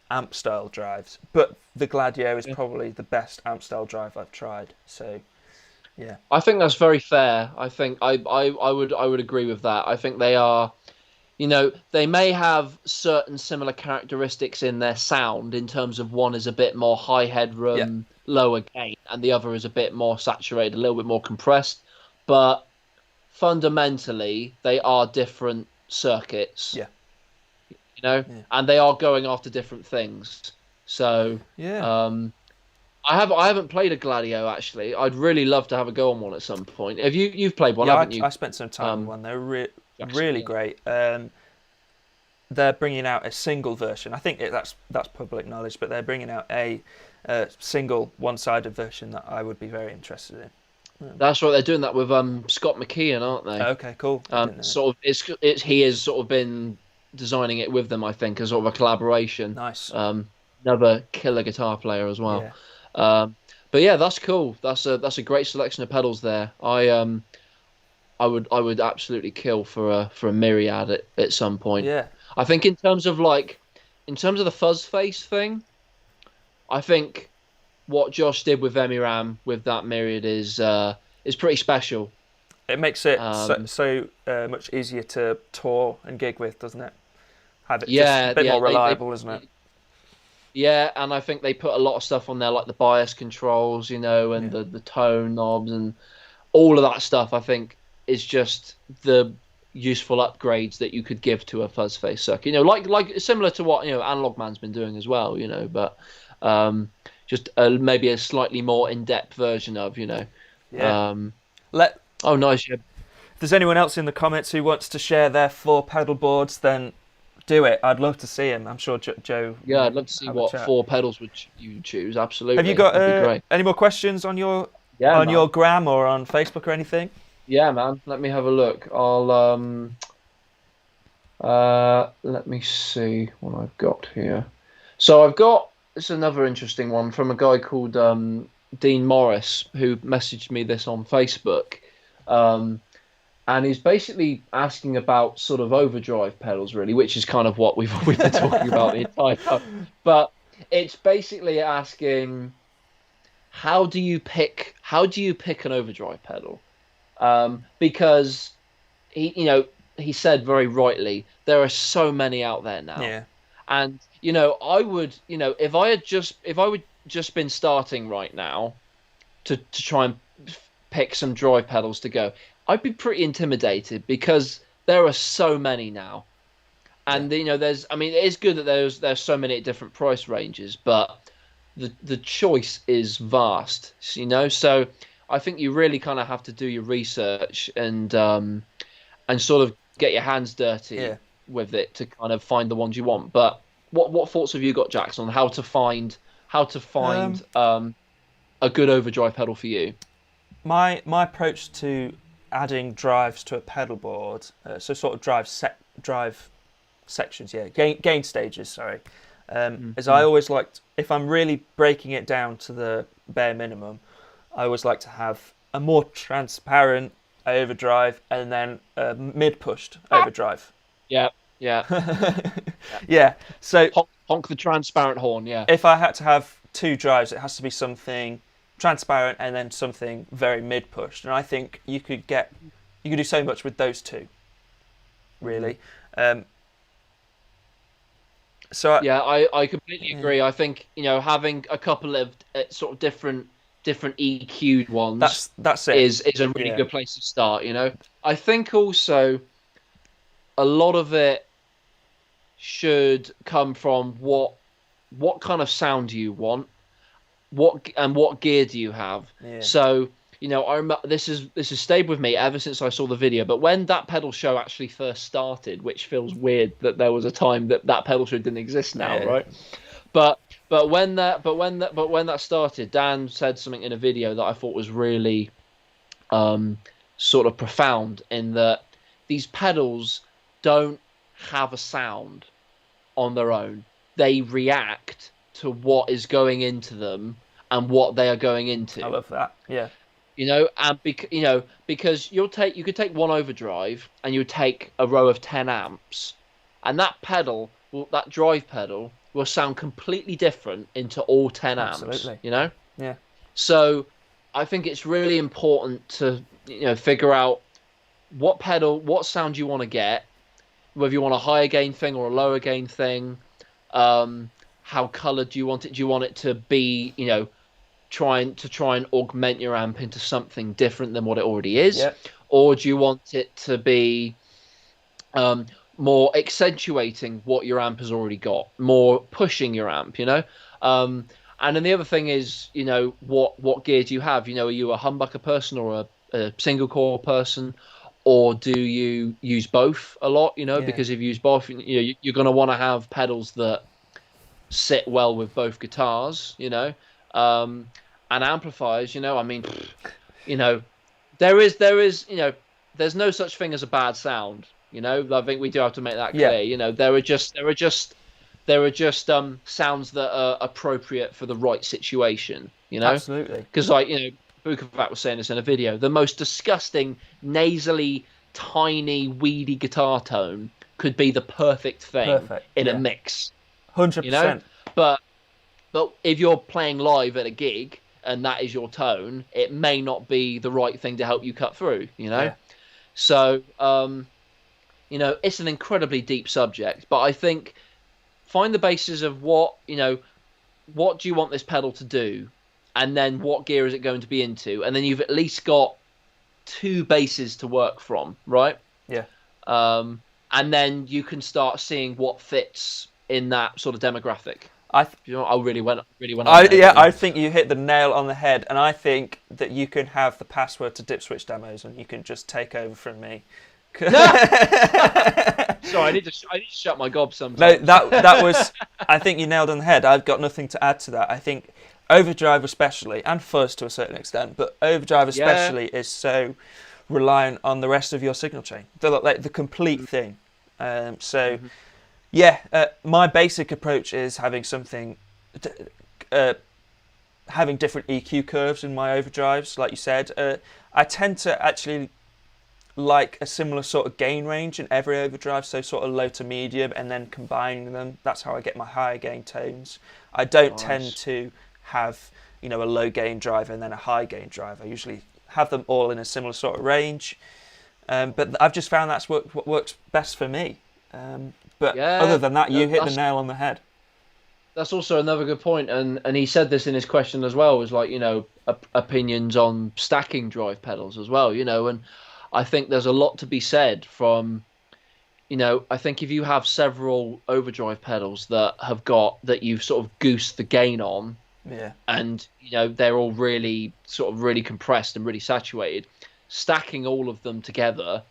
amp style drives, but the Gladio is probably the best amp style drive I've tried. So. Yeah, I think that's very fair. I think I would agree with that. I think they are, they may have certain similar characteristics in their sound in terms of one is a bit more high headroom, lower gain, and the other is a bit more saturated, a little bit more compressed. But fundamentally, they are different circuits. Yeah. And they are going after different things. So I haven't played a Gladio actually. I'd really love to have a go on one at some point. You've played one, haven't you? I spent some time on one. They're really great. they're bringing out a single version. I think that's public knowledge, but they're bringing out a single one-sided version that I would be very interested in. That's right. They're doing that with Scott McKeon, aren't they? Okay, cool. Sort of, it's he has sort of been designing it with them, I think, as sort of a collaboration. Nice. Another killer guitar player as well. Yeah. But yeah, that's cool. That's a great selection of pedals there. I would absolutely kill for a myriad at some point. Yeah. I think in terms of the fuzz face thing, I think what Josh did with Emiram with that myriad is pretty special. It makes it so much easier to tour and gig with, doesn't it? Have it just a bit more reliable, isn't it? Yeah, and I think they put a lot of stuff on there, like the bias controls, and the tone knobs and all of that stuff. I think is just the useful upgrades that you could give to a fuzz face circuit. Like similar to what Analog Man's been doing as well. But just maybe a slightly more in-depth version of. Yeah. Oh, nice. Yeah. If there's anyone else in the comments who wants to share their 4 pedal boards, then do it. I'd love to see him. I'm sure Joe. Yeah, I'd love to see what 4 pedals would you choose. Absolutely. Have you got any more questions on your your gram or on Facebook or anything? Yeah, man. Let me have a look. I'll let me see what I've got here. So I've got another interesting one from a guy called Dean Morris, who messaged me this on Facebook. And he's basically asking about sort of overdrive pedals, really, which is kind of what we've been talking about the entire time. But it's basically asking, how do you pick an overdrive pedal? Because he said very rightly, there are so many out there now. Yeah. And I would, if I would just been starting right now to try and pick some drive pedals to go, I'd be pretty intimidated because there are so many now. And it is good that there's so many different price ranges, but the choice is vast, so I think you really kind of have to do your research and sort of get your hands dirty with it to kind of find the ones you want. But what thoughts have you got, Jackson, on how to find a good overdrive pedal for you? My approach to adding drives to a pedal board, so sort of drive sections, gain stages, sorry, is I always liked, if I'm really breaking it down to the bare minimum, I always like to have a more transparent overdrive and then a mid-pushed overdrive. Yeah. Yeah, so honk the transparent horn, yeah. If I had to have 2 drives, it has to be something transparent and then something very mid-pushed. And I think you could do so much with those 2, really. I completely agree. I think having a couple of sort of different EQ'd ones that's it. is a really good place to start. I think also a lot of it should come from what kind of sound do you want, what gear do you have. So I remember this has stayed with me ever since I saw the video. But when that pedal show actually first started, which feels weird that there was a time that pedal show didn't exist now, right? But when that started, Dan said something in a video that I thought was really sort of profound, in that these pedals don't have a sound on their own. They react to what is going into them and what they are going into. I love that. Yeah. And because you could take one overdrive and you would take a row of 10 amps, and that drive pedal will sound completely different into all 10 amps. Absolutely. Yeah. So I think it's really important to figure out what sound you want to get, whether you want a higher gain thing or a lower gain thing. How colored do you want it? Do you want it to be try and augment your amp into something different than what it already is? Or do you want it to be more accentuating what your amp has already got, more pushing your amp, and then the other thing is, what gear do you have? Are you a humbucker person or a single core person, or do you use both a lot? Yeah. Because if you use both, you're going to want to have pedals that sit well with both guitars, and amplifiers. I mean, there is, there's no such thing as a bad sound. I think we do have to make that clear. Yeah. There are just sounds that are appropriate for the right situation. Absolutely. Because Bukovac was saying this in a video. The most disgusting, nasally, tiny, weedy guitar tone could be the perfect thing in a mix. 100%. But if you're playing live at a gig and that is your tone, it may not be the right thing to help you cut through. Yeah. So it's an incredibly deep subject. But I think find the basis of what do you want this pedal to do, and then what gear is it going to be into, and then you've at least got 2 bases to work from, right? Yeah. And then you can start seeing what fits in that sort of demographic. I really went. I think you hit the nail on the head, and I think that you can have the password to DIPSWITCH demos, and you can just take over from me. Sorry, I need to shut my gob sometimes. No, that was. I think you nailed on the head. I've got nothing to add to that. I think overdrive especially, and fuzz to a certain extent, but overdrive especially is so reliant on the rest of your signal chain, the complete thing. My basic approach is having having different EQ curves in my overdrives, like you said. I tend to actually like a similar sort of gain range in every overdrive, so sort of low to medium, and then combining them. That's how I get my higher gain tones. I don't tend to have a low gain driver and then a high gain driver. I usually have them all in a similar sort of range, but I've just found that's what works best for me. Other than that, you hit the nail on the head. That's also another good point, and he said this in his question as well, was like, opinions on stacking drive pedals as well, and I think there's a lot to be said from, I think if you have several overdrive pedals that you've sort of goosed the gain on, and they're all really compressed and really saturated, stacking all of them together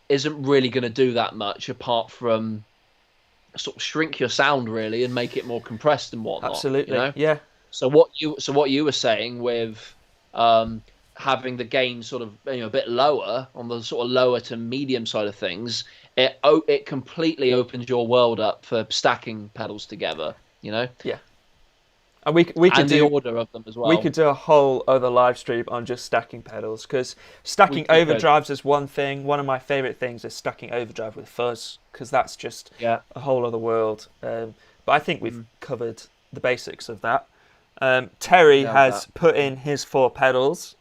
isn't really going to do that much apart from sort of shrink your sound really and make it more compressed and whatnot. Absolutely, yeah. So what you were saying with having the gain sort of a bit lower on the sort of lower to medium side of things, it completely opens your world up for stacking pedals together. Yeah. And we could do the order of them as well. We could do a whole other live stream on just stacking pedals, because stacking overdrives is one thing. One of my favourite things is stacking overdrive with fuzz, because that's just a whole other world. But I think we've covered the basics of that. Terry has put in his 4 pedals.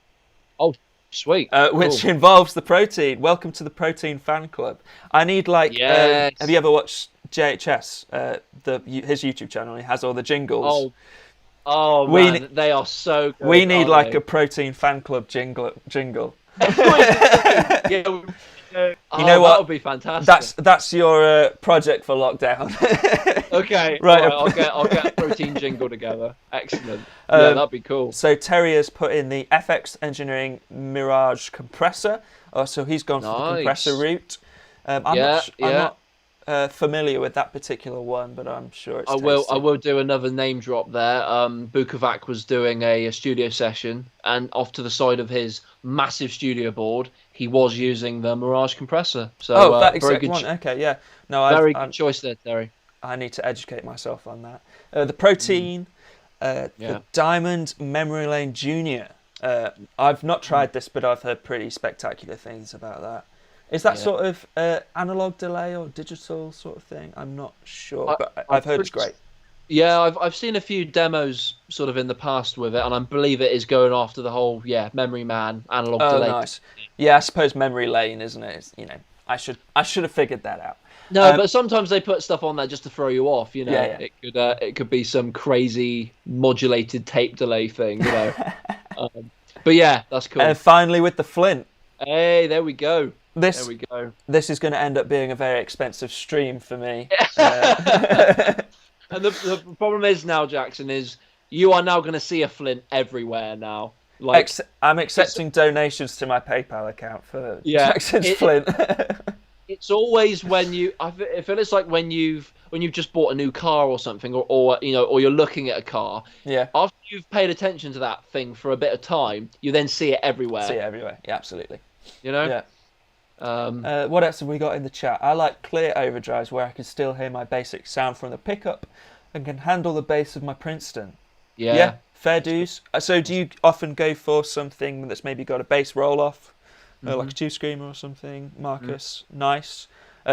Oh, sweet. Which involves the Protein. Welcome to the Protein fan club. I need have you ever watched JHS? His YouTube channel. He has all the jingles. Oh man, they are so good. We need a Protein fan club jingle. You know what? That would be fantastic. That's your project for lockdown. Okay, right. I'll get a Protein jingle together. Excellent. That'd be cool. So Terry has put in the FX Engineering Mirage compressor. So he's gone for the compressor route. I'm not familiar with that particular one, but I'm sure it's tasty. I will do another name drop there. Bukovac was doing a studio session, and off to the side of his massive studio board, he was using the Mirage compressor. So that exact one. Okay, yeah. No, very good choice there, Terry. I need to educate myself on that. The Protein, the Diamond Memory Lane Junior. I've not tried this, but I've heard pretty spectacular things about that. Is that sort of analog delay or digital sort of thing? I'm not sure, but I've heard it's great. Yeah, I've seen a few demos sort of in the past with it, and I believe it is going after the whole Memory Man analog delay. Oh, nice. Yeah, I suppose Memory Lane, isn't it? I should have figured that out. No, but sometimes they put stuff on there just to throw you off. Yeah. It could be some crazy modulated tape delay thing. But yeah, that's cool. And finally, with the Flint. Hey, there we go. This is going to end up being a very expensive stream for me. And the problem is now, Jackson, is you are now going to see a Flint everywhere now. Like I'm it's accepting donations to my PayPal account for yeah, Jackson's Flint. it's always when I feel it's like when you've just bought a new car or something, or or you're looking at a car. Yeah, After you've paid attention to that thing for a bit of time, you then see it see everywhere. it everywhere. Yeah, absolutely. You know. Yeah. Um, What else have we got in the chat? I like clear overdrives where I can still hear my basic sound from the pickup and can handle the bass of my Princeton. Yeah, yeah. fair dues. So do you often go for something that's maybe got a bass roll-off, like a two screamer or something? Marcus, nice.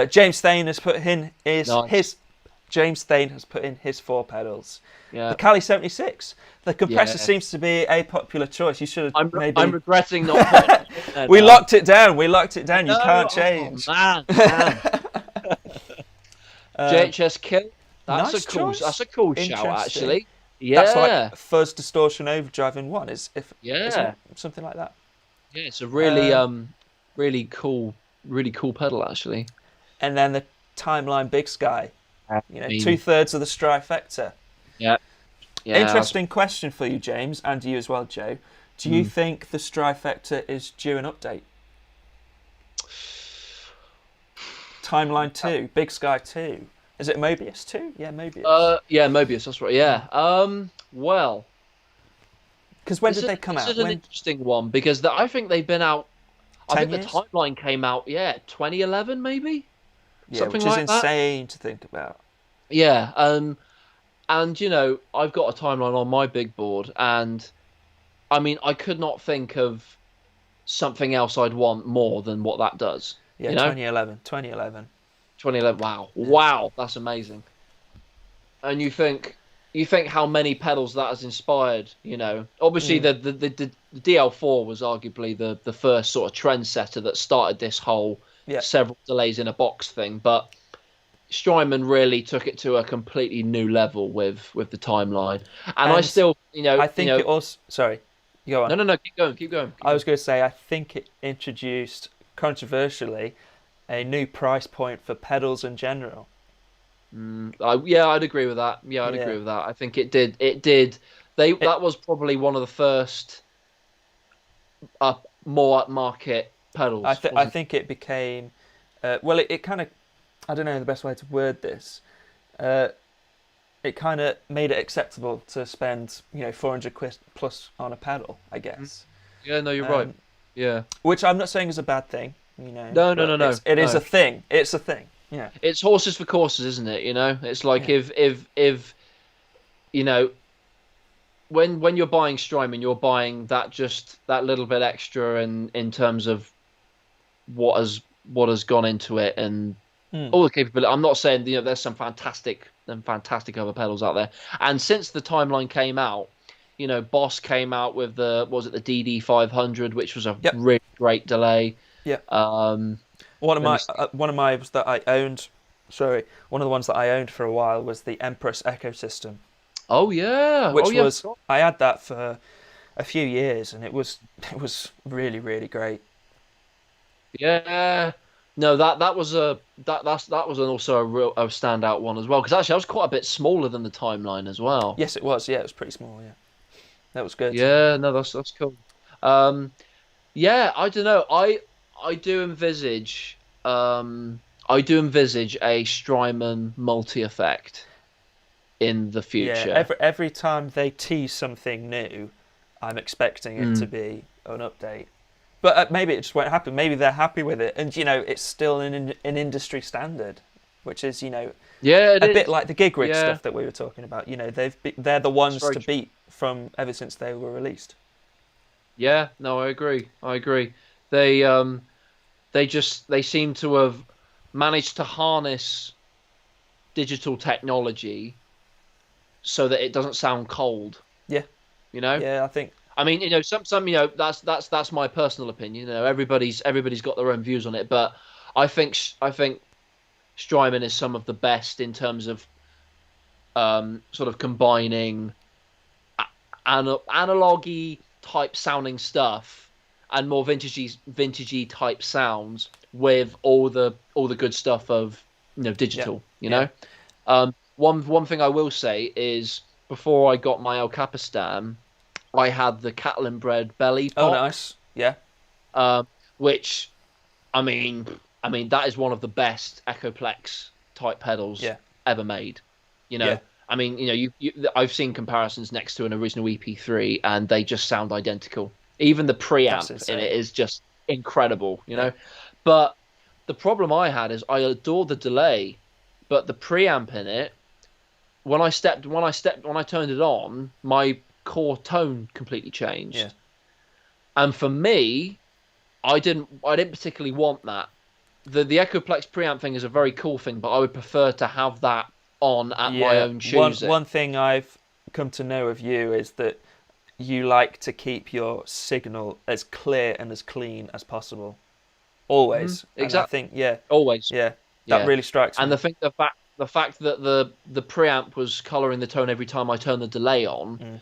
James Thane has put in Nice. James Thane has put in his 4 pedals. Yeah. The Cali 76. The compressor Yeah. seems to be a popular choice. You should have maybe. I'm regretting not putting it in there We now. locked it down. We locked it down. You No, can't oh, change. man. JHS Kill. That's Nice a cool. choice. That's a cool shout, Interesting. actually. That's Yeah. like fuzz distortion overdrive in one. Isn't Yeah. it? Something like that. Yeah. It's a really cool pedal, actually. And then the timeline Big Sky. I 2/3 of the Strifecta. Yeah. Yeah. Interesting question for you, James, and you as well, Joe. Do you think the Strifecta is due an update? Timeline 2, Big Sky 2. Is it Mobius 2? Yeah, Mobius. Yeah, Mobius. That's right. Yeah. Well, Because when did they come out? This is an interesting one because I think they've been out. I 10 think years? the timeline came out. Yeah, 2011 maybe. Yeah, Something which is like that. insane to think about. Yeah. And I've got a timeline on my big board, and I mean, I could not think of something else I'd want more than what that does. Yeah, 2011. 2011. 2011. Wow. Wow, that's amazing. And you think how many pedals that has inspired, Obviously the DL4 was arguably the first sort of trendsetter that started this whole several delays in a box thing, but Strymon really took it to a completely new level with the timeline. And I still, I think it also. Sorry, you go on. No, keep going. I was going to say, I think it introduced, controversially, a new price point for pedals in general. I'd agree with that. Yeah, I'd agree with that. I think it did. That was probably one of the first more upmarket pedals. I think it became. Well, it kind of. I don't know the best way to word this. It kind of made it acceptable to spend 400 quid plus on a pedal, I guess. Yeah, no, you're right. Yeah, which I'm not saying is a bad thing. No. It is a thing. It's a thing. Yeah, it's horses for courses, isn't it? It's like if when you're buying Strymon, you're buying that little bit extra in terms of what has gone into it and all the capability. I'm not saying there's some fantastic other pedals out there. And since the timeline came out, Boss came out with the DD 500, which was a really great delay. Yeah. One of my that I owned. Sorry, one of the ones that I owned for a while was the Empress Ecosystem. Oh yeah. I had that for a few years, and it was really, really great. Yeah. No, that was also a standout one as well, because actually I was quite a bit smaller than the timeline as well. Yes, it was. Yeah, it was pretty small. Yeah, that was good. Yeah, no, that's cool. Yeah, I don't know. I do envisage a Strymon multi-effect in the future. Yeah, every time they tease something new, I'm expecting it to be an update. But maybe it just won't happen. Maybe they're happy with it, and it's still an industry standard, which is a bit like the gig rig stuff that we were talking about. They're the ones to beat from ever since they were released. Yeah, no, I agree. They seem to have managed to harness digital technology so that it doesn't sound cold. Yeah. Yeah, I think. I mean, that's my personal opinion. Everybody's got their own views on it, but I think Strymon is some of the best in terms of sort of combining analogy type sounding stuff and more vintagey type sounds with all the good stuff of digital. One thing I will say is, before I got my El Capistan, I had the cattle and bread belly Oh, pop, nice. Yeah. which I mean that is one of the best Echoplex type pedals Yeah. ever made. You Yeah. know, I mean, I've seen comparisons next to an original EP3, and they just sound identical. Even the That's preamp in insane. it is just incredible. Yeah. But the problem I had is I adore the delay, but the preamp in it, when I turned it on, my core tone completely Yeah. changed. And for me, I didn't particularly want that. The Echoplex preamp thing is a very cool thing, but I would prefer to have that on at my Yeah. own One choosing. one thing I've come to know of you is that you like to keep your signal as clear and as clean as possible. Always. And I Exactly. think, yeah, Always. yeah, that Yeah. really strikes And me. the fact that the preamp was coloring the tone every time I turned the delay on, Mm.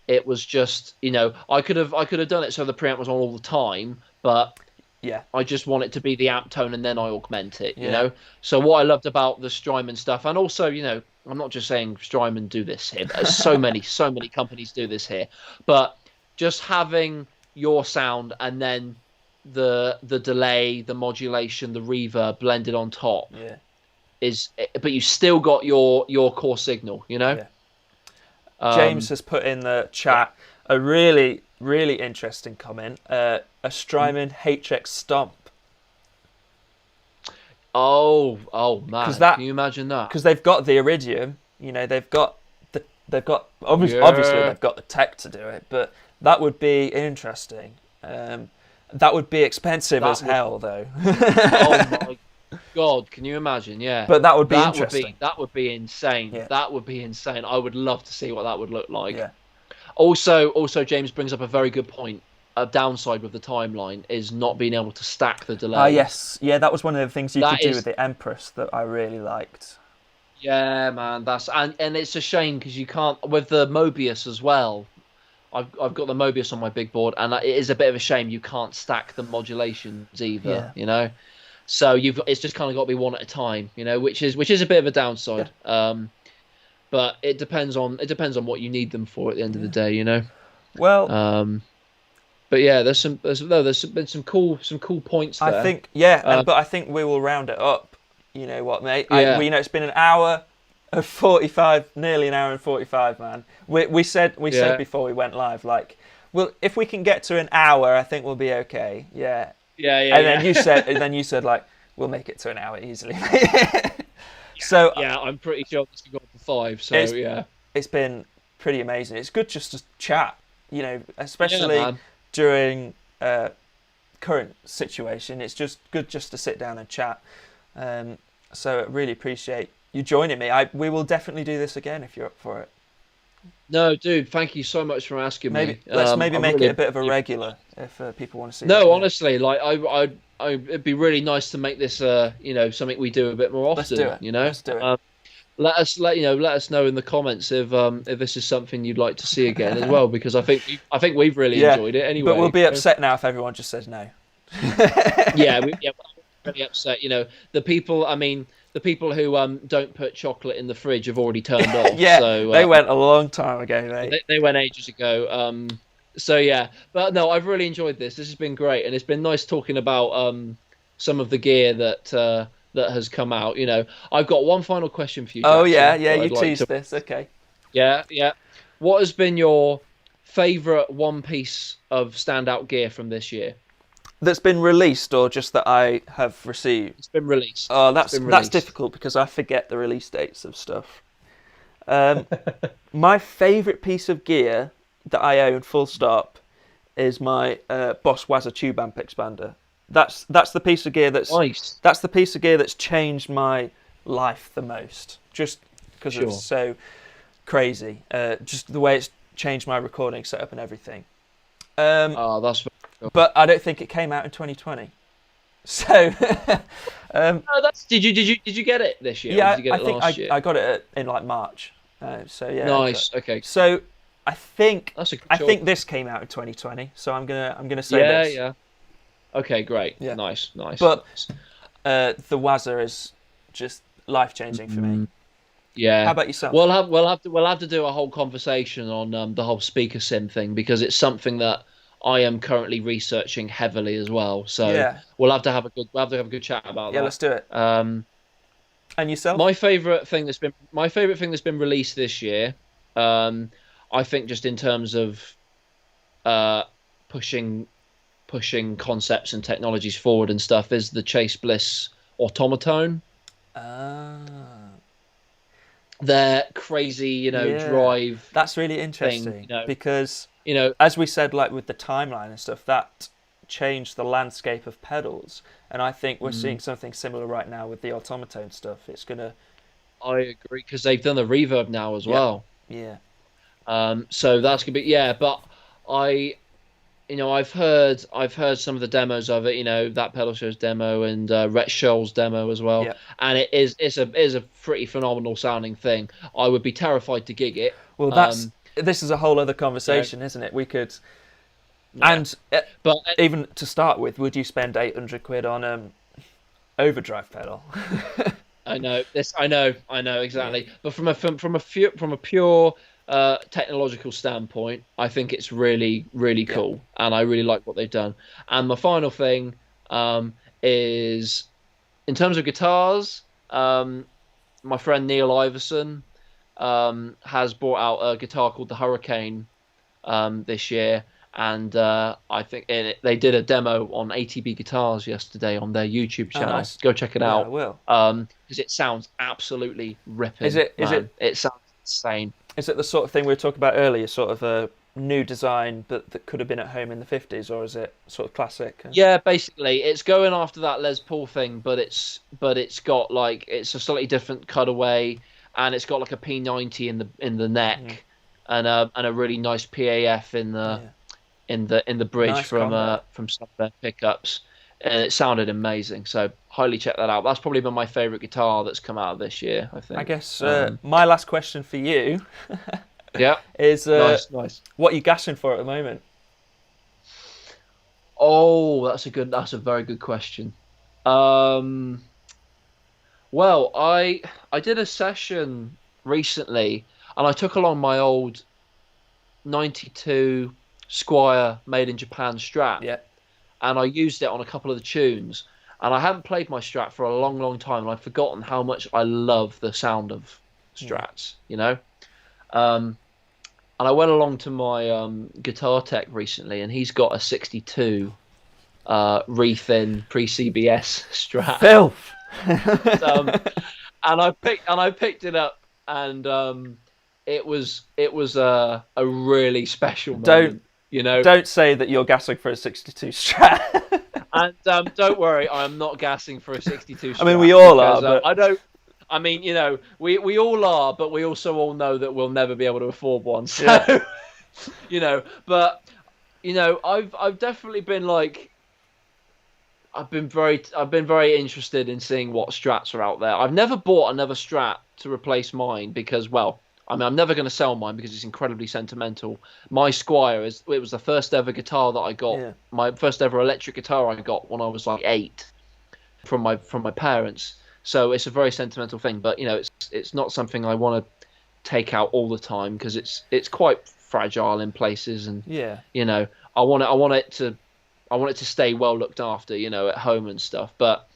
it was just, I could have done it so the preamp was on all the time, but Yeah. I just want it to be the amp tone and then I augment it, Yeah. So what I loved about the Strymon stuff, and also, I'm not just saying Strymon do this here, but so many companies do this here, but just having your sound and then the delay, the modulation, the reverb blended on top Yeah. but you still got your core signal, Yeah. James Um, has put in the yeah. chat a really, really interesting comment. A Strymon HX Stomp. Oh Because man, can you imagine that? they've got the Iridium, they've got obviously Yeah. they've got the tech to do it, but that would be interesting. That would be expensive That as would. hell, though. Oh my God, can you imagine? Yeah, But that would be that would interesting. be insane. Yeah. That would be insane. I would love to see what that would look like. Yeah. Also, James brings up a very good point. A downside with the timeline is not being able to stack the Ah, delay. yes, yeah, that was one of the things you That could do is, with the Empress that I really liked. yeah, man. And it's a shame because you can't with the Mobius as well. I've got the Mobius on my big board, and it is a bit of a shame you can't stack the modulations either. Yeah. So it's just kind of got to be one at a time. Which is a bit of a downside. But it depends on what you need them for at the end of the day. Well, But yeah, there's been some cool points there. I think, yeah, but I think we will round it up. You know what, mate? Yeah. It's been an hour of 45, nearly an hour and 45, man. We said before we went live, like, well, if we can get to an hour, I think we'll be okay. Yeah. Yeah. And then you said like, we'll make it to an hour easily. So yeah, I'm pretty sure this will go on for 5. So yeah, it's been pretty amazing. It's good just to chat, especially during current situation. It's just good just to sit down and chat. So I really appreciate you joining me. We will definitely do this again if you're up for it. No, dude, thank you so much for asking me. Let's make it a bit of a regular if people want to see. No, honestly, like it'd be really nice to make this something we do a bit more often. Let's do it. Let's do it. Let us know in the comments if this is something you'd like to see again as well, because I think we've really enjoyed it anyway. But we'll be upset now if everyone just says no. Yeah, we're really upset. The people who don't put chocolate in the fridge have already turned off. Yeah, so, they went a long time ago, mate. They went ages ago. So yeah, but no, I've really enjoyed this. This has been great, and it's been nice talking about some of the gear that has come out. I've got one final question for you, Jackson. Oh yeah, you teased this. Okay. Yeah. What has been your favourite one piece of standout gear from this year? That's been released, or just that I have received? It's been released. Oh, that's difficult because I forget the release dates of stuff. My favourite piece of gear that I own, full stop, is my Boss Waza tube amp expander. That's the piece of gear that's nice. That's the piece of gear that's changed my life the most, just because it's so crazy. Just the way it's changed my recording setup and everything. That's. But I don't think it came out in 2020. So. Did you get it this year? Yeah, or did you get it last year? I got it in like March. So yeah. Nice. Okay. So I think That's a good I think this came out in 2020. So I'm gonna say this. Yeah. Okay, great. Yeah. Nice. But the Waza is just life changing for me. How Yeah. about yourself? We'll have to do a whole conversation on the whole speaker sim thing because it's something that I am currently researching heavily as well. So Yeah, we'll have to have a good chat about yeah, let's do it. that. And yourself? My favorite thing that's been released this year, um, I think just in terms of uh pushing pushing concepts and technologies forward and stuff is the Chase Bliss Automatone. Ah, Their crazy, yeah, drive that's really thing, interesting because, you know, as we said, like with the timeline and stuff, that changed the landscape of pedals. And I think we're seeing mm, something similar right now with the automaton stuff. It's gonna, I agree because they've done the reverb now as yeah, well. yeah, So that's gonna be yeah, but I I've heard some of the demos of it. That pedal show's demo and Rhett Scholl's demo as well, yeah. and it's a pretty phenomenal sounding thing. I would be terrified to gig it. Well, Um, this is a whole other you know, conversation, isn't it? We could, yeah, and but even to start with, would you spend 800 quid on overdrive pedal? I know this. I know Yeah, exactly. But from a pure technological standpoint, I think it's really really yeah. cool, and I really like what they've done. And my final thing is in terms of guitars. My friend Neil Iverson has brought out a guitar called the Hurricane this year, and I think they did a demo on ATB Guitars yesterday on their YouTube Oh, channel. nice. Go check it Yeah, I out will. because it sounds absolutely Is ripping, it? Is man. it? It sounds insane. Is it the sort of thing we were talking about earlier? Sort of a new design, but that could have been at home in the 50s, or is it sort of classic? Yeah, basically, it's going after that Les Paul thing, but it's got like it's a slightly different cutaway, and it's got like a P90 in the Mm, neck, and a really nice PAF yeah, in the bridge nice combo. from some of their pickups, and it sounded amazing. So highly check that out. That's probably been my favorite guitar that's come out of this year, I I think. guess my last question for you Yeah, is nice, nice. what are you gassing for at the moment? Oh, that's a very good question. Um, well, I did a session recently, and I took along my old '92 Squire made in Japan Strat, Yeah. and I used it on a couple of the tunes. And I hadn't played my Strat for a long, long time, and I'd forgotten how much I love the sound of Mm. Strats. Um, and I went along to my guitar tech recently, and he's got a '62 re-thin pre-CBS Strat. Filth. Um, and I picked it up, and it was a really special don't moment, you know. don't say that you're gassing for a 62 Strat. And don't worry, I'm not gassing for a '62 I mean, we Strat all are, because but I don't. I mean, we all are, but we also all know that we'll never be able to afford one. yeah, So, but I've definitely been like I've been very interested in seeing what Strats are out there. I've never bought another Strat to replace mine because, well, I mean, I'm never going to sell mine because it's incredibly sentimental. My Squire it was the first ever guitar that I got, yeah, my first ever electric guitar I got when I was like 8 from my parents. So it's a very sentimental thing, but it's not something I want to take out all the time because it's quite fragile in places, and yeah. you know I want it to stay well looked after, at home and stuff. But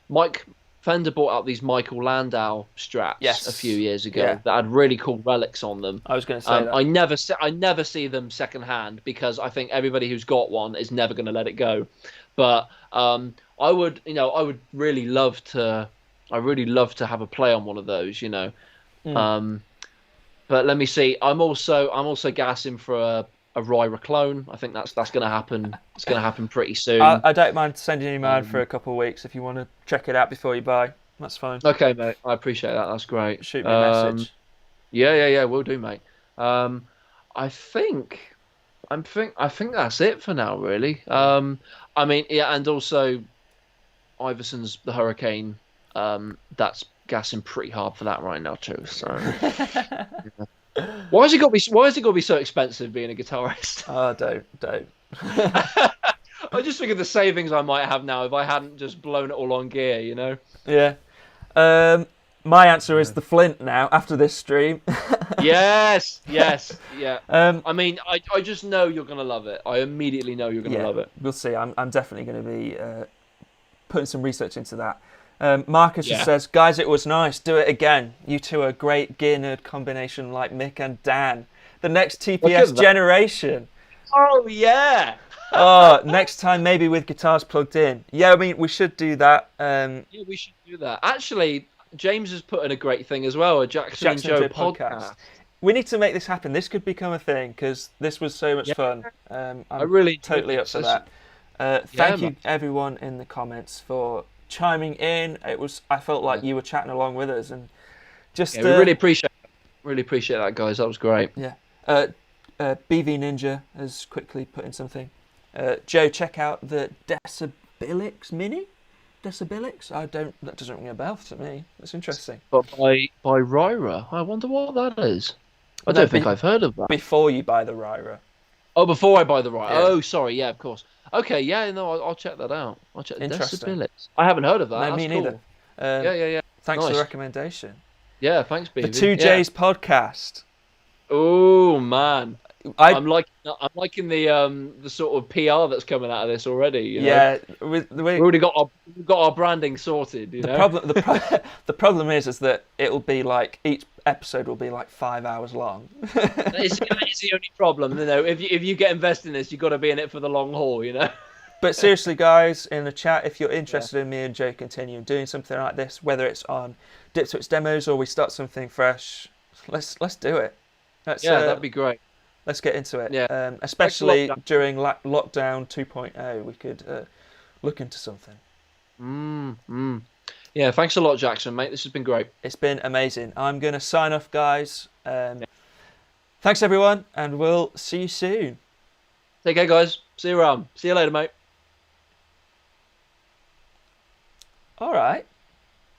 Mike Fender bought out these Michael Landau Strats a few Yes, years yeah. ago that had really cool relics on them. I was going to say that. I never see them secondhand because I think everybody who's got one is never going to let it go. But I would really love to have a play on one of those. Mm. Um, but let me see. I'm also gassing for a Ryra clone. I think that's going to happen. It's going to happen pretty soon. I don't mind sending you mine for Um, a couple of weeks if you want to check it out before you buy. That's fine. okay, mate. I appreciate that. That's great. Shoot me a message. Yeah, yeah, yeah. We'll do, mate. Um, I think I think that's it for now, really. Yeah. I mean, yeah, and also Iverson's the Hurricane. That's gassing pretty hard for that right now too. So why has it got to be so expensive being a guitarist? Oh, don't. I just think of the savings I might have now if I hadn't just blown it all on gear. Yeah. Um, My answer is the Flint now after this stream. Yes, yeah. I mean, I just know you're gonna love it. I immediately know you're gonna love it. We'll see. I'm definitely going to be putting some research into that. Marcus just says, guys, it was nice. Do it again. You two are a great gear nerd combination like Mick and Dan. The next TPS generation. Oh, yeah. Oh, next time maybe with guitars plugged in. Yeah, I mean, we should do that. Yeah, we should do that. Actually, James has put in a great thing as well, a Jackson and Joe podcast. We need to make this happen. This could become a thing because this was so much fun. I'm really totally up for that. Thank you, everyone in the comments, for chiming in. I felt like you were chatting along with us, and just we really appreciate that, guys. That was great. Yeah. BV Ninja has quickly put in something. Joe, check out the Decibelix Mini. Decibelix? That doesn't ring a bell to me. That's interesting. But by Ryra. I wonder what that is. I don't think I've heard of that. Before you buy the Ryra. Oh, before I buy the Ryra. Yeah. Oh, sorry. Yeah, of course. Okay, yeah, no, I'll check that out. I'll check Decibelix. I haven't heard of that. No, me neither. Yeah. Thanks for the recommendation. Yeah, thanks, BV. The 2J's podcast. Oh man, I'm liking the sort of PR that's coming out of this already. You know? Yeah, we've already got our branding sorted. You know? The problem is that it'll be like each episode will be like 5 hours long. That is the only problem. You know, if you get invested in this, you've got to be in it for the long haul. You know. But seriously, guys, in the chat, if you're interested in me and Joe continuing doing something like this, whether it's on DIPSWITCH demos or we start something fresh, let's do it. That'd be great. Let's get into it. Yeah. Especially during lockdown 2.0, we could look into something. Yeah, thanks a lot, Jackson, mate. This has been great. It's been amazing. I'm going to sign off, guys. Thanks, everyone, and we'll see you soon. Take care, guys. See you around. See you later, mate. All right.